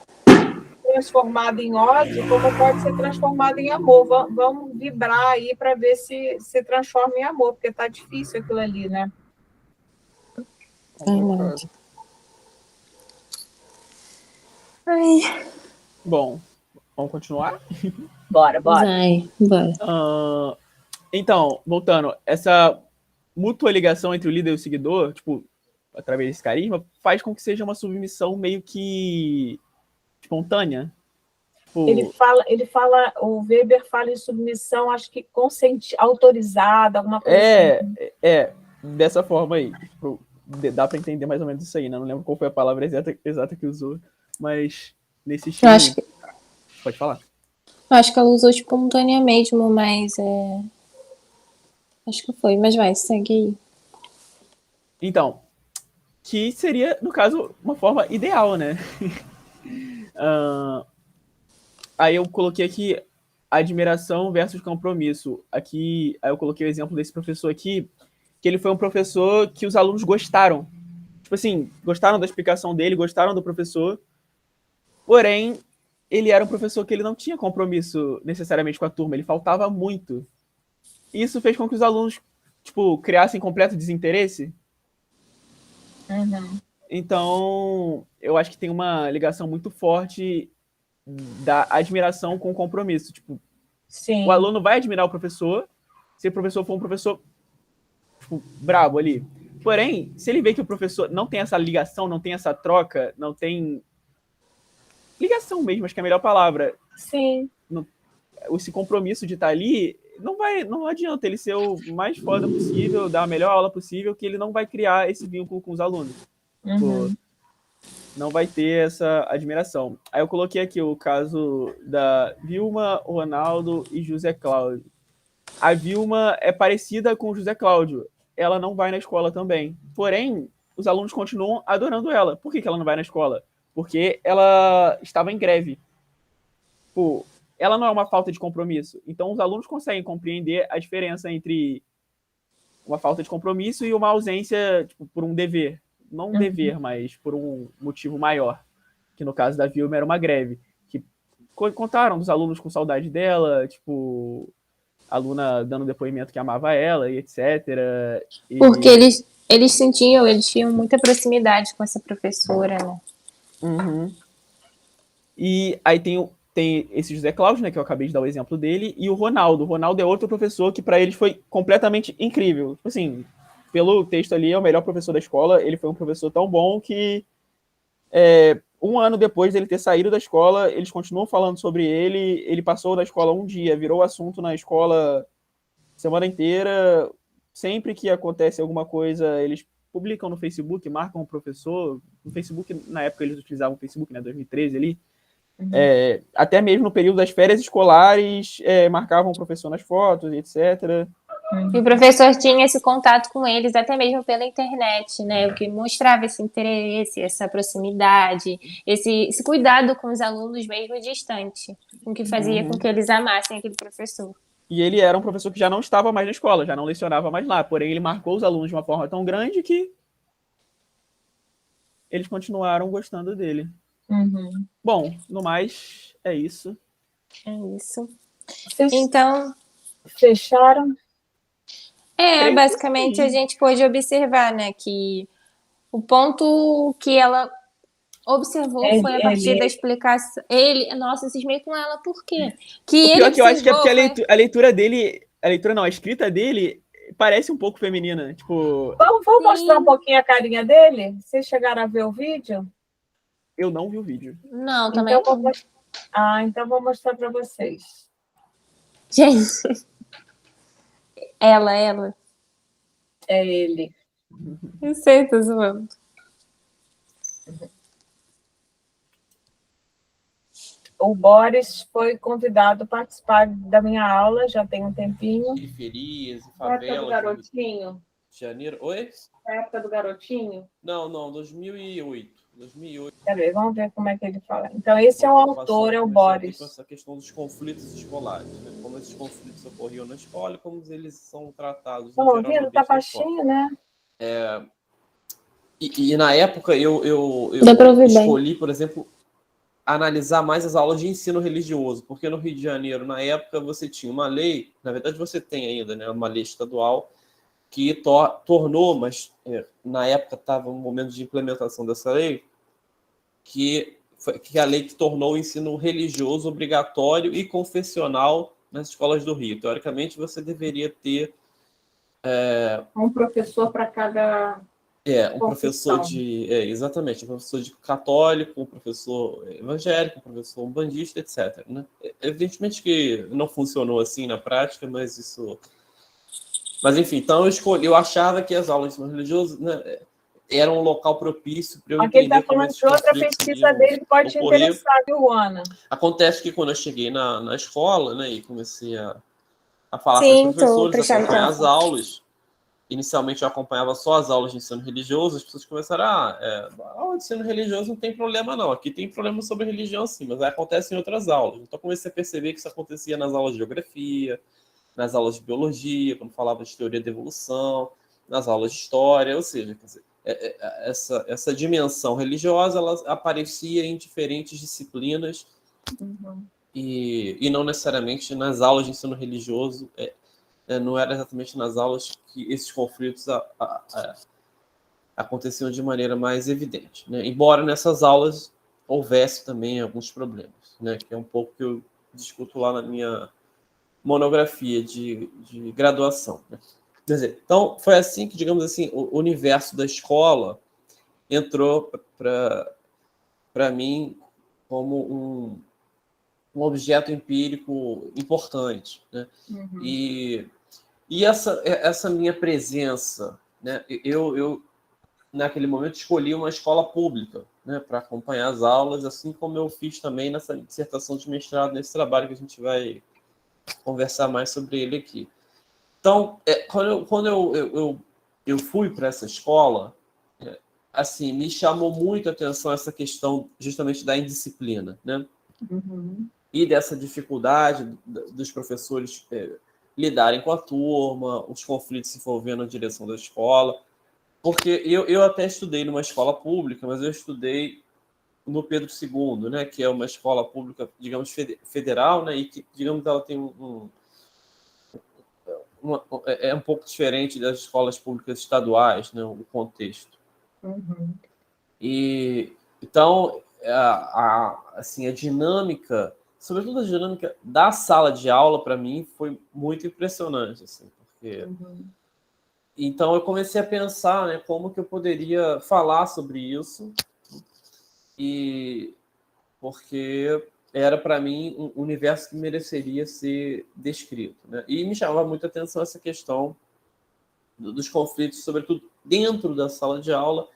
transformada em ódio, como pode ser transformada em amor. Vamos vibrar aí para ver se transforma em amor, porque está difícil aquilo ali, né? Bom, vamos continuar? Bora. Vai, bora. Então, voltando, essa mútua ligação entre o líder e o seguidor, tipo, através desse carisma, faz com que seja uma submissão meio que espontânea. Tipo, ele fala, o Weber fala em submissão, acho que autorizada, alguma coisa assim. Dessa forma aí. Tipo, dá para entender mais ou menos isso aí, né? Não lembro qual foi a palavra exata que usou, mas nesse estilo. Acho que, Pode falar. acho que ela usou espontânea mesmo, mas acho que foi, mas vai, segue aí. Então, que seria, no caso, uma forma ideal, né? Aí eu coloquei aqui admiração versus compromisso. Aqui, aí eu coloquei o exemplo desse professor aqui, que ele foi um professor que os alunos gostaram. Tipo assim, gostaram da explicação dele, gostaram do professor, porém, ele era um professor que ele não tinha compromisso necessariamente com a turma, ele faltava muito. E isso fez com que os alunos, tipo, criassem completo desinteresse. Uhum. Então, eu acho que tem uma ligação muito forte da admiração com o compromisso. Tipo, Sim. o aluno vai admirar o professor se o professor for um professor, tipo, brabo ali. Porém, se ele vê que o professor não tem essa ligação, não tem essa troca, não tem ligação mesmo, acho que é a melhor palavra. Sim. Esse compromisso de estar ali, não adianta ele ser o mais foda possível, dar a melhor aula possível, que ele não vai criar esse vínculo com os alunos. Uhum. Não vai ter essa admiração. Aí eu coloquei aqui o caso da Vilma, Ronaldo e José Cláudio. A Vilma é parecida com o José Cláudio. Ela não vai na escola também. Porém, os alunos continuam adorando ela. Por que ela não vai na escola? Porque ela estava em greve. Pô, ela não é uma falta de compromisso. Então, os alunos conseguem compreender a diferença entre uma falta de compromisso e uma ausência, tipo, por um dever. Não um dever, mas por um motivo maior. Que no caso da Vilma era uma greve. Que contaram dos alunos com saudade dela, tipo, aluna dando depoimento que amava ela e etc. Porque eles tinham muita proximidade com essa professora, né? Uhum. E aí tem esse José Cláudio, né, que eu acabei de dar o exemplo dele, e o Ronaldo. O Ronaldo é outro professor que para eles foi completamente incrível. Tipo assim, pelo texto ali, é o melhor professor da escola. Ele foi um professor tão bom que um ano depois dele ter saído da escola, eles continuam falando sobre ele. Ele passou da escola um dia, virou assunto na escola semana inteira. Sempre que acontece alguma coisa, eles publicam no Facebook, marcam o professor. No Facebook, na época eles utilizavam o Facebook, né, 2013 ali. Até mesmo no período das férias escolares, marcavam o professor nas fotos, etc. E o professor tinha esse contato com eles, até mesmo pela internet, né? O que mostrava esse interesse, essa proximidade, esse cuidado com os alunos mesmo distante, o que fazia com que eles amassem aquele professor. E ele era um professor que já não estava mais na escola, já não lecionava mais lá, porém ele marcou os alunos de uma forma tão grande que eles continuaram gostando dele. Uhum. Bom, no mais, é isso. É isso. Vocês Então, fecharam? basicamente a gente pôde observar, né, que o ponto que ela observou foi a partir da explicação. Nossa, cismei com ela, por quê? O pior que eu acho que é porque a leitura dele, a escrita dele parece um pouco feminina, tipo... Vamos mostrar um pouquinho a carinha dele? Vocês chegaram a ver o vídeo? Eu não vi o vídeo. Não, também então não. Então vou mostrar para vocês. Gente, ela. É ele. Eu sei, tô zoando. O Boris foi convidado a participar da minha aula, já tem um tempinho. Periferias e Na época do favelas. garotinho? Janeiro. Oi? Na época do garotinho? Não, 2008. Peraí, vamos ver como é que ele fala. Então, esse é o autor, é o Boris. Essa questão dos conflitos escolares, né? Como esses conflitos ocorriam na escola e como eles são tratados. Estão ouvindo? Tá baixinho, né? E na época eu escolhi, por exemplo, analisar mais as aulas de ensino religioso, porque no Rio de Janeiro, na época, você tinha uma lei, na verdade você tem ainda, né, uma lei estadual que tornou, mas na época estava um momento de implementação dessa lei, que a lei que tornou o ensino religioso obrigatório e confessional nas escolas do Rio. Teoricamente, você deveria ter um professor para cada... um professor exatamente, um professor de católico, um professor evangélico, um professor umbandista, etc. Né? Evidentemente que não funcionou assim na prática, mas isso... Mas, enfim, então eu achava que as aulas de ensino religioso, né, era um local propício para eu Aqui ele entender está falando de outra pesquisa dele que pode te interessar, viu, Ana? Acontece que quando eu cheguei na escola, né, e comecei a falar Sim, com os professores, acompanhar as atenção. aulas, inicialmente eu acompanhava só as aulas de ensino religioso, as pessoas começaram, aula de ensino religioso não tem problema não, aqui tem problema sobre religião sim, mas acontece em outras aulas. Então comecei a perceber que isso acontecia nas aulas de geografia, nas aulas de biologia, quando falava de teoria da evolução, nas aulas de história, ou seja, quer dizer, essa dimensão religiosa ela aparecia em diferentes disciplinas e não necessariamente nas aulas de ensino religioso, não era exatamente nas aulas que esses conflitos aconteciam de maneira mais evidente, né? Embora nessas aulas houvesse também alguns problemas, né? Que é um pouco que eu discuto lá na minha monografia de graduação, né? Quer dizer, então foi assim que, digamos assim, o universo da escola entrou para mim como um objeto empírico importante, né? E essa minha presença, né? Eu naquele momento escolhi uma escola pública, né, para acompanhar as aulas, assim como eu fiz também nessa dissertação de mestrado, nesse trabalho que a gente vai conversar mais sobre ele aqui. Então, quando eu fui para essa escola, assim, me chamou muito a atenção essa questão justamente da indisciplina, né? E dessa dificuldade dos professores lidarem com a turma, os conflitos se envolvendo na direção da escola, porque eu até estudei numa escola pública, mas eu estudei no Pedro II, né, que é uma escola pública, digamos, federal, né, e que, digamos, ela tem é um pouco diferente das escolas públicas estaduais, né, o contexto. E então assim, a dinâmica, sobretudo a dinâmica da sala de aula, para mim, foi muito impressionante, assim, porque então eu comecei a pensar, né, como que eu poderia falar sobre isso, e porque era para mim um universo que mereceria ser descrito, né? E me chamava muita atenção essa questão dos conflitos, sobretudo dentro da sala de aula,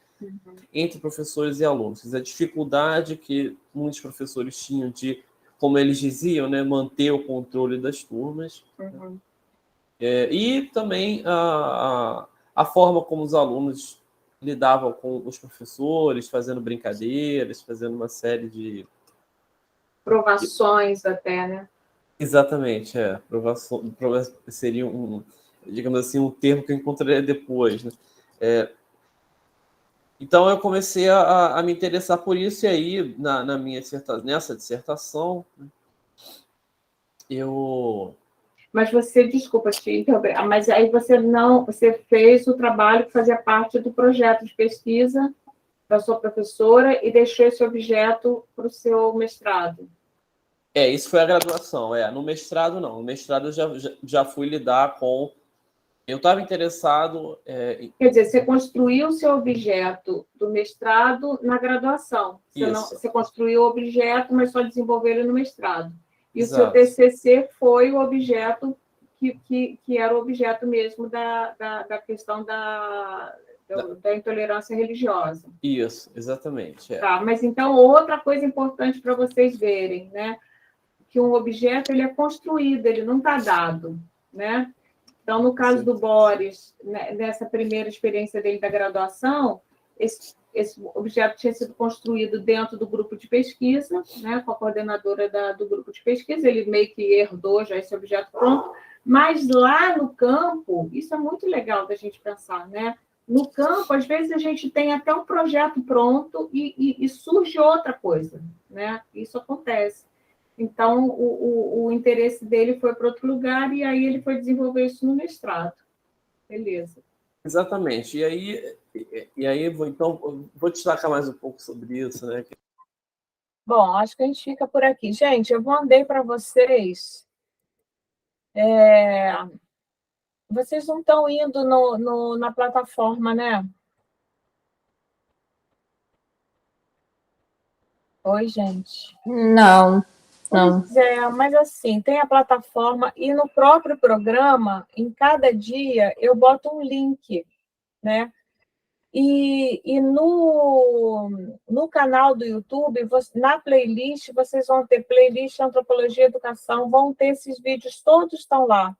entre professores e alunos. A dificuldade que muitos professores tinham de, como eles diziam, né, manter o controle das turmas. E também a forma como os alunos lidavam com os professores, fazendo brincadeiras, fazendo uma série de... Provações até, né? Exatamente, provação seria digamos assim, um termo que eu encontraria depois, né? Então eu comecei a me interessar por isso, e aí nessa dissertação Mas você, desculpa te interromper, mas aí você fez o trabalho que fazia parte do projeto de pesquisa da sua professora e deixou esse objeto para o seu mestrado. Isso foi a graduação, no mestrado não, no mestrado eu já fui lidar com... Eu estava interessado... Quer dizer, você construiu o seu objeto do mestrado na graduação. Você construiu o objeto, mas só desenvolveu ele no mestrado. E Exato. O seu TCC foi o objeto que era o objeto mesmo da questão da intolerância religiosa. Isso, exatamente. Tá, mas então, outra coisa importante para vocês verem, né? Que um objeto ele é construído, ele não está dado, né? Então, no caso do Boris, né, nessa primeira experiência dele da graduação, esse objeto tinha sido construído dentro do grupo de pesquisa, né, com a coordenadora do grupo de pesquisa, ele meio que herdou já esse objeto pronto, mas lá no campo, isso é muito legal da gente pensar, né? No campo, às vezes, a gente tem até um projeto pronto e surge outra coisa, né? Isso acontece. Então, o interesse dele foi para outro lugar e aí ele foi desenvolver isso no mestrado. Beleza. Exatamente. E aí vou destacar mais um pouco sobre isso, né? Bom, acho que a gente fica por aqui. Gente, eu mandei para vocês... Vocês não estão indo na plataforma, né? Oi, gente. Não. Pois mas assim, tem a plataforma e no próprio programa, em cada dia, eu boto um link, né? E no canal do YouTube, na playlist, vocês vão ter playlist Antropologia e Educação, vão ter esses vídeos, todos estão lá,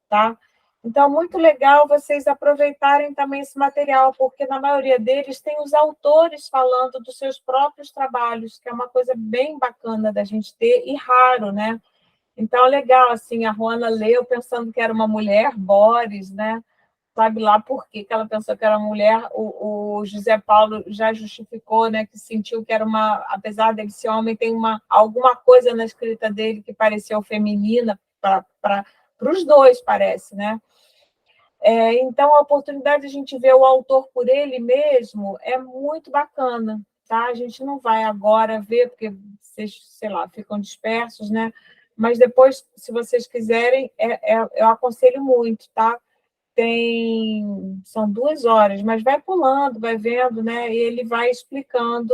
tá? Então, muito legal vocês aproveitarem também esse material, porque na maioria deles tem os autores falando dos seus próprios trabalhos, que é uma coisa bem bacana da gente ter e raro, né? Então, legal, assim, a Juana leu pensando que era uma mulher, Boris, né? Sabe lá por que ela pensou que era mulher, o José Paulo já justificou, né, que sentiu que era apesar dele ser homem, tem alguma coisa na escrita dele que pareceu feminina, para os dois, parece, né? Então, a oportunidade de a gente ver o autor por ele mesmo é muito bacana, tá? A gente não vai agora ver, porque vocês, sei lá, ficam dispersos, né? Mas depois, se vocês quiserem, eu aconselho muito, tá? São 2 horas, mas vai pulando, vai vendo, né? E ele vai explicando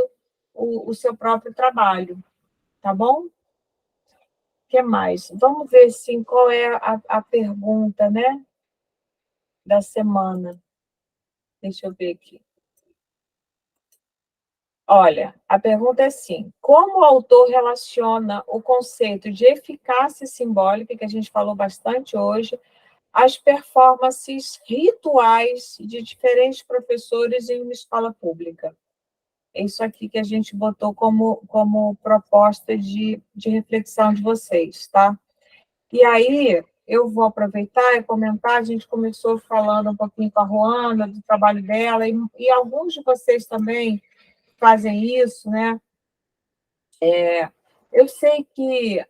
o seu próprio trabalho, tá bom? O que mais? Vamos ver, sim, qual é a pergunta, né? Da semana. Deixa eu ver aqui. Olha, a pergunta é assim: como o autor relaciona o conceito de eficácia simbólica, que a gente falou bastante hoje, às performances rituais de diferentes professores em uma escola pública? É isso aqui que a gente botou como proposta de reflexão de vocês, tá? E aí, eu vou aproveitar e comentar, a gente começou falando um pouquinho com a Ruana, do trabalho dela, e alguns de vocês também fazem isso, né? Eu sei que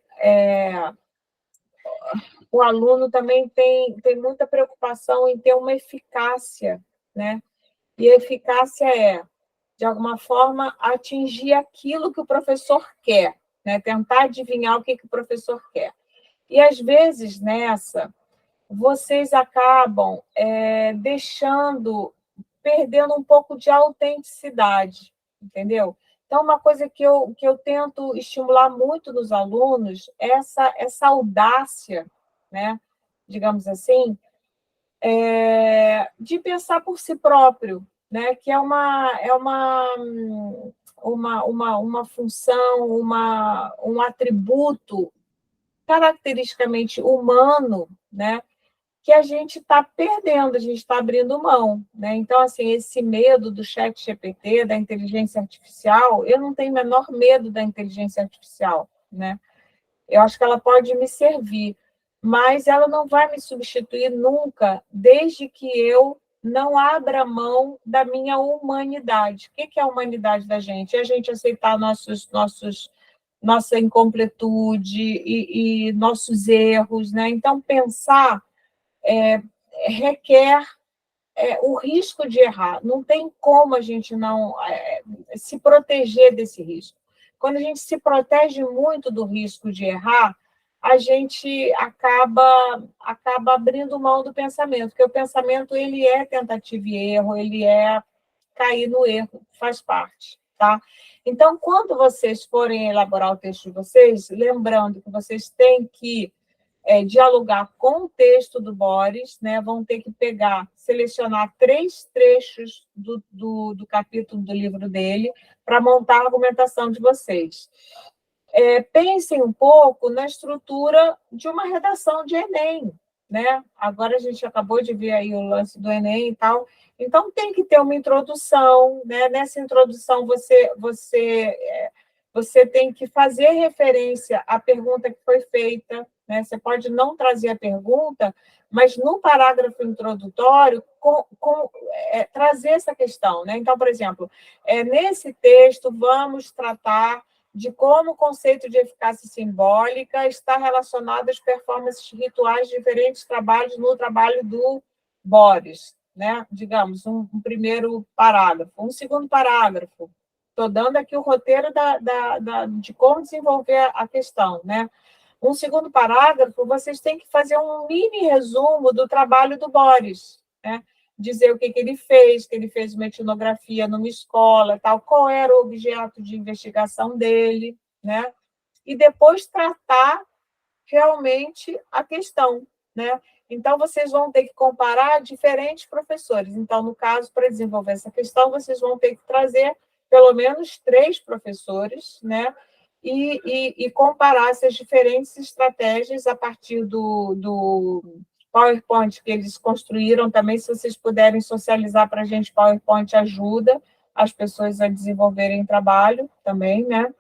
o aluno também tem muita preocupação em ter uma eficácia, né? E a eficácia de alguma forma, atingir aquilo que o professor quer, né? Tentar adivinhar o que o professor quer. E, às vezes, vocês acabam perdendo um pouco de autenticidade, entendeu? Então, uma coisa que eu tento estimular muito nos alunos é essa audácia, né? Digamos assim, de pensar por si próprio, né? Que é uma função, um atributo caracteristicamente humano, né? Que a gente está perdendo, a gente está abrindo mão, né? Então, assim, esse medo do ChatGPT, da inteligência artificial, eu não tenho o menor medo da inteligência artificial, né? Eu acho que ela pode me servir, mas ela não vai me substituir nunca, desde que eu não abra mão da minha humanidade. O que é a humanidade da gente? É a gente aceitar nossa incompletude e nossos erros, né? Então, pensar requer o risco de errar. Não tem como a gente não se proteger desse risco. Quando a gente se protege muito do risco de errar, a gente acaba abrindo mão do pensamento, porque o pensamento ele é tentativa e erro, ele é cair no erro, faz parte, tá? Então, quando vocês forem elaborar o texto de vocês, lembrando que vocês têm que dialogar com o texto do Boris, né? Vão ter que selecionar 3 trechos do capítulo do livro dele para montar a argumentação de vocês. Pensem um pouco na estrutura de uma redação de Enem, né? Agora a gente acabou de ver aí o lance do Enem e tal, então tem que ter uma introdução, né? Nessa introdução você tem que fazer referência à pergunta que foi feita, né? Você pode não trazer a pergunta, mas no parágrafo introdutório trazer essa questão, né? Então, por exemplo, nesse texto vamos tratar de como o conceito de eficácia simbólica está relacionado às performances rituais de diferentes trabalhos no trabalho do Boris, né? Digamos, um primeiro parágrafo. Um segundo parágrafo. Estou dando aqui o roteiro de como desenvolver a questão, né? Um segundo parágrafo, vocês têm que fazer um mini resumo do trabalho do Boris, né? Dizer o que ele fez, que ele fez uma etnografia numa escola, tal, qual era o objeto de investigação dele, né? E depois tratar realmente a questão, né? Então, vocês vão ter que comparar diferentes professores. Então, no caso, para desenvolver essa questão, vocês vão ter que trazer pelo menos 3 professores, né? E comparar essas diferentes estratégias a partir do PowerPoint que eles construíram também. Se vocês puderem socializar para a gente, PowerPoint ajuda as pessoas a desenvolverem trabalho também, né?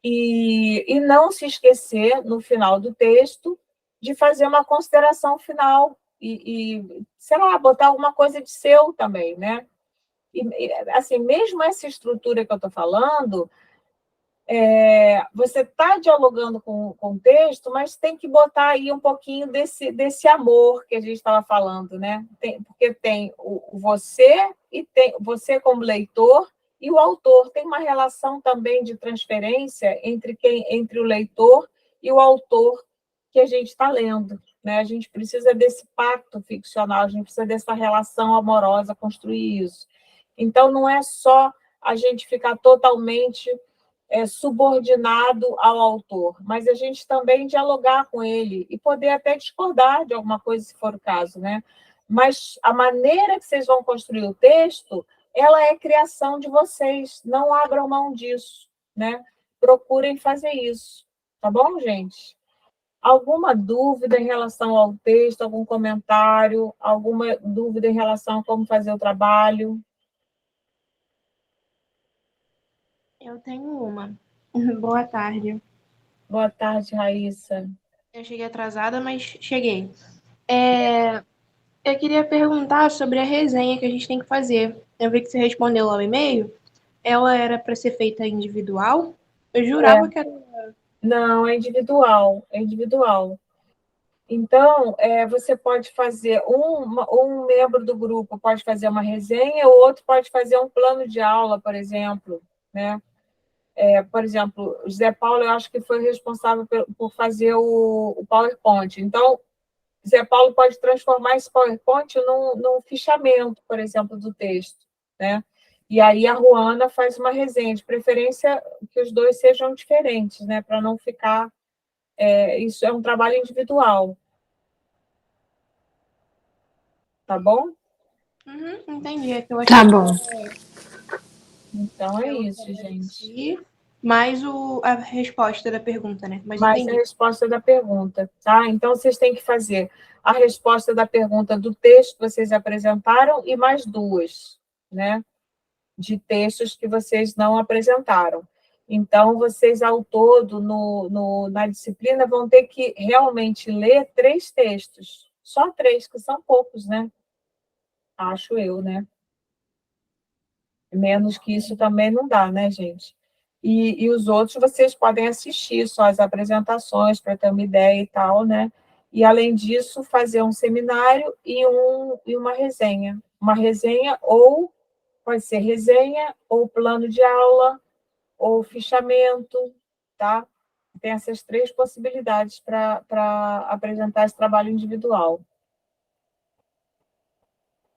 E não se esquecer, no final do texto, de fazer uma consideração final sei lá, botar alguma coisa de seu também, né? Assim, mesmo essa estrutura que eu estou falando, você está dialogando com o texto, mas tem que botar aí um pouquinho desse amor que a gente estava falando, né? Porque tem o você, e tem você como leitor, e o autor. Tem uma relação também de transferência entre o leitor e o autor que a gente está lendo, né? A gente precisa desse pacto ficcional, a gente precisa dessa relação amorosa, construir isso. Então, não é só a gente ficar totalmente subordinado ao autor, mas a gente também dialogar com ele e poder até discordar de alguma coisa, se for o caso, né? Mas a maneira que vocês vão construir o texto, ela é criação de vocês. Não abram mão disso, né? Procurem fazer isso, tá bom, gente? Alguma dúvida em relação ao texto, algum comentário, alguma dúvida em relação a como fazer o trabalho? Eu tenho uma. Boa tarde. Boa tarde, Raíssa. Eu cheguei atrasada, mas cheguei. Eu queria perguntar sobre a resenha que a gente tem que fazer. Eu vi que você respondeu lá no e-mail. Ela era para ser feita individual? Eu jurava que era... Não, é individual. É individual. Então, você pode fazer, um membro do grupo pode fazer uma resenha, o outro pode fazer um plano de aula, por exemplo, né? Por exemplo, o Zé Paulo, eu acho que foi responsável por fazer o PowerPoint. Então, o Zé Paulo pode transformar esse PowerPoint num fichamento, por exemplo, do texto, né? E aí a Ruana faz uma resenha, de preferência que os dois sejam diferentes, né? Para não ficar... isso é um trabalho individual. Tá bom? Entendi. É que eu Tá bom. Então é isso, gente. Mais a resposta da pergunta, né? Mais a resposta da pergunta, tá? Então, vocês têm que fazer a resposta da pergunta do texto que vocês apresentaram e mais 2, né? De textos que vocês não apresentaram. Então, vocês, ao todo, na disciplina, vão ter que realmente ler 3 textos. Só 3, que são poucos, né? Acho eu, né? Menos que isso também não dá, né, gente? E os outros vocês podem assistir só as apresentações para ter uma ideia e tal, né? E, além disso, fazer um seminário e uma resenha. Uma resenha, ou pode ser resenha, ou plano de aula, ou fichamento, tá? Tem essas 3 possibilidades para apresentar esse trabalho individual.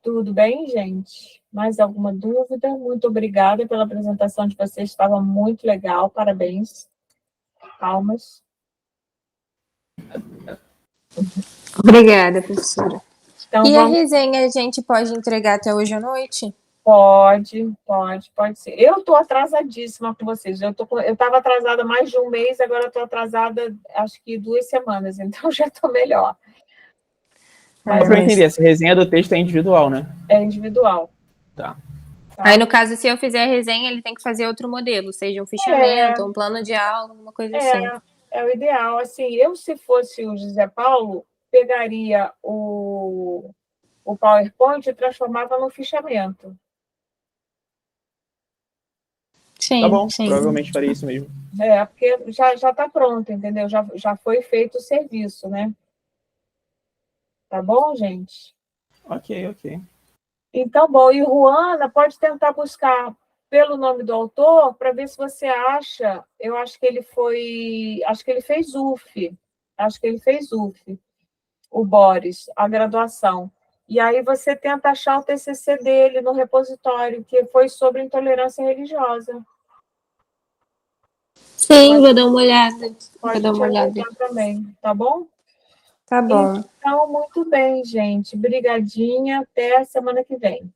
Tudo bem, gente? Mais alguma dúvida? Muito obrigada pela apresentação de vocês, estava muito legal, parabéns. Palmas. Obrigada, professora. Então, a resenha a gente pode entregar até hoje à noite? Pode ser. Eu estou atrasadíssima com vocês. Eu estava atrasada mais de um mês, agora estou atrasada, acho que 2 semanas, então já estou melhor. Mas para eu entender, essa resenha do texto é individual, né? É individual. Tá. Aí, no caso, se eu fizer a resenha, ele tem que fazer outro modelo, seja um fichamento, um plano de aula, alguma coisa assim. É o ideal. Assim, eu, se fosse o José Paulo, pegaria o PowerPoint e transformava no fichamento. Sim, tá bom, sim. Provavelmente faria isso mesmo. Porque já está pronto, entendeu? Já foi feito o serviço, né? Tá bom, gente? Ok. Então, bom, e Ruana pode tentar buscar pelo nome do autor para ver se você acha. Eu acho que ele fez UF. Acho que ele fez UF, o Boris, a graduação. E aí você tenta achar o TCC dele no repositório, que foi sobre intolerância religiosa. Sim, vou dar uma olhada. Pode te ajudar também, tá bom? Tá bom. Então, muito bem, gente. Brigadinha. Até a semana que vem.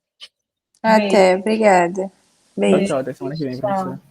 Até, obrigada. Beijo. Tchau, até semana que vem, Tchau. professor.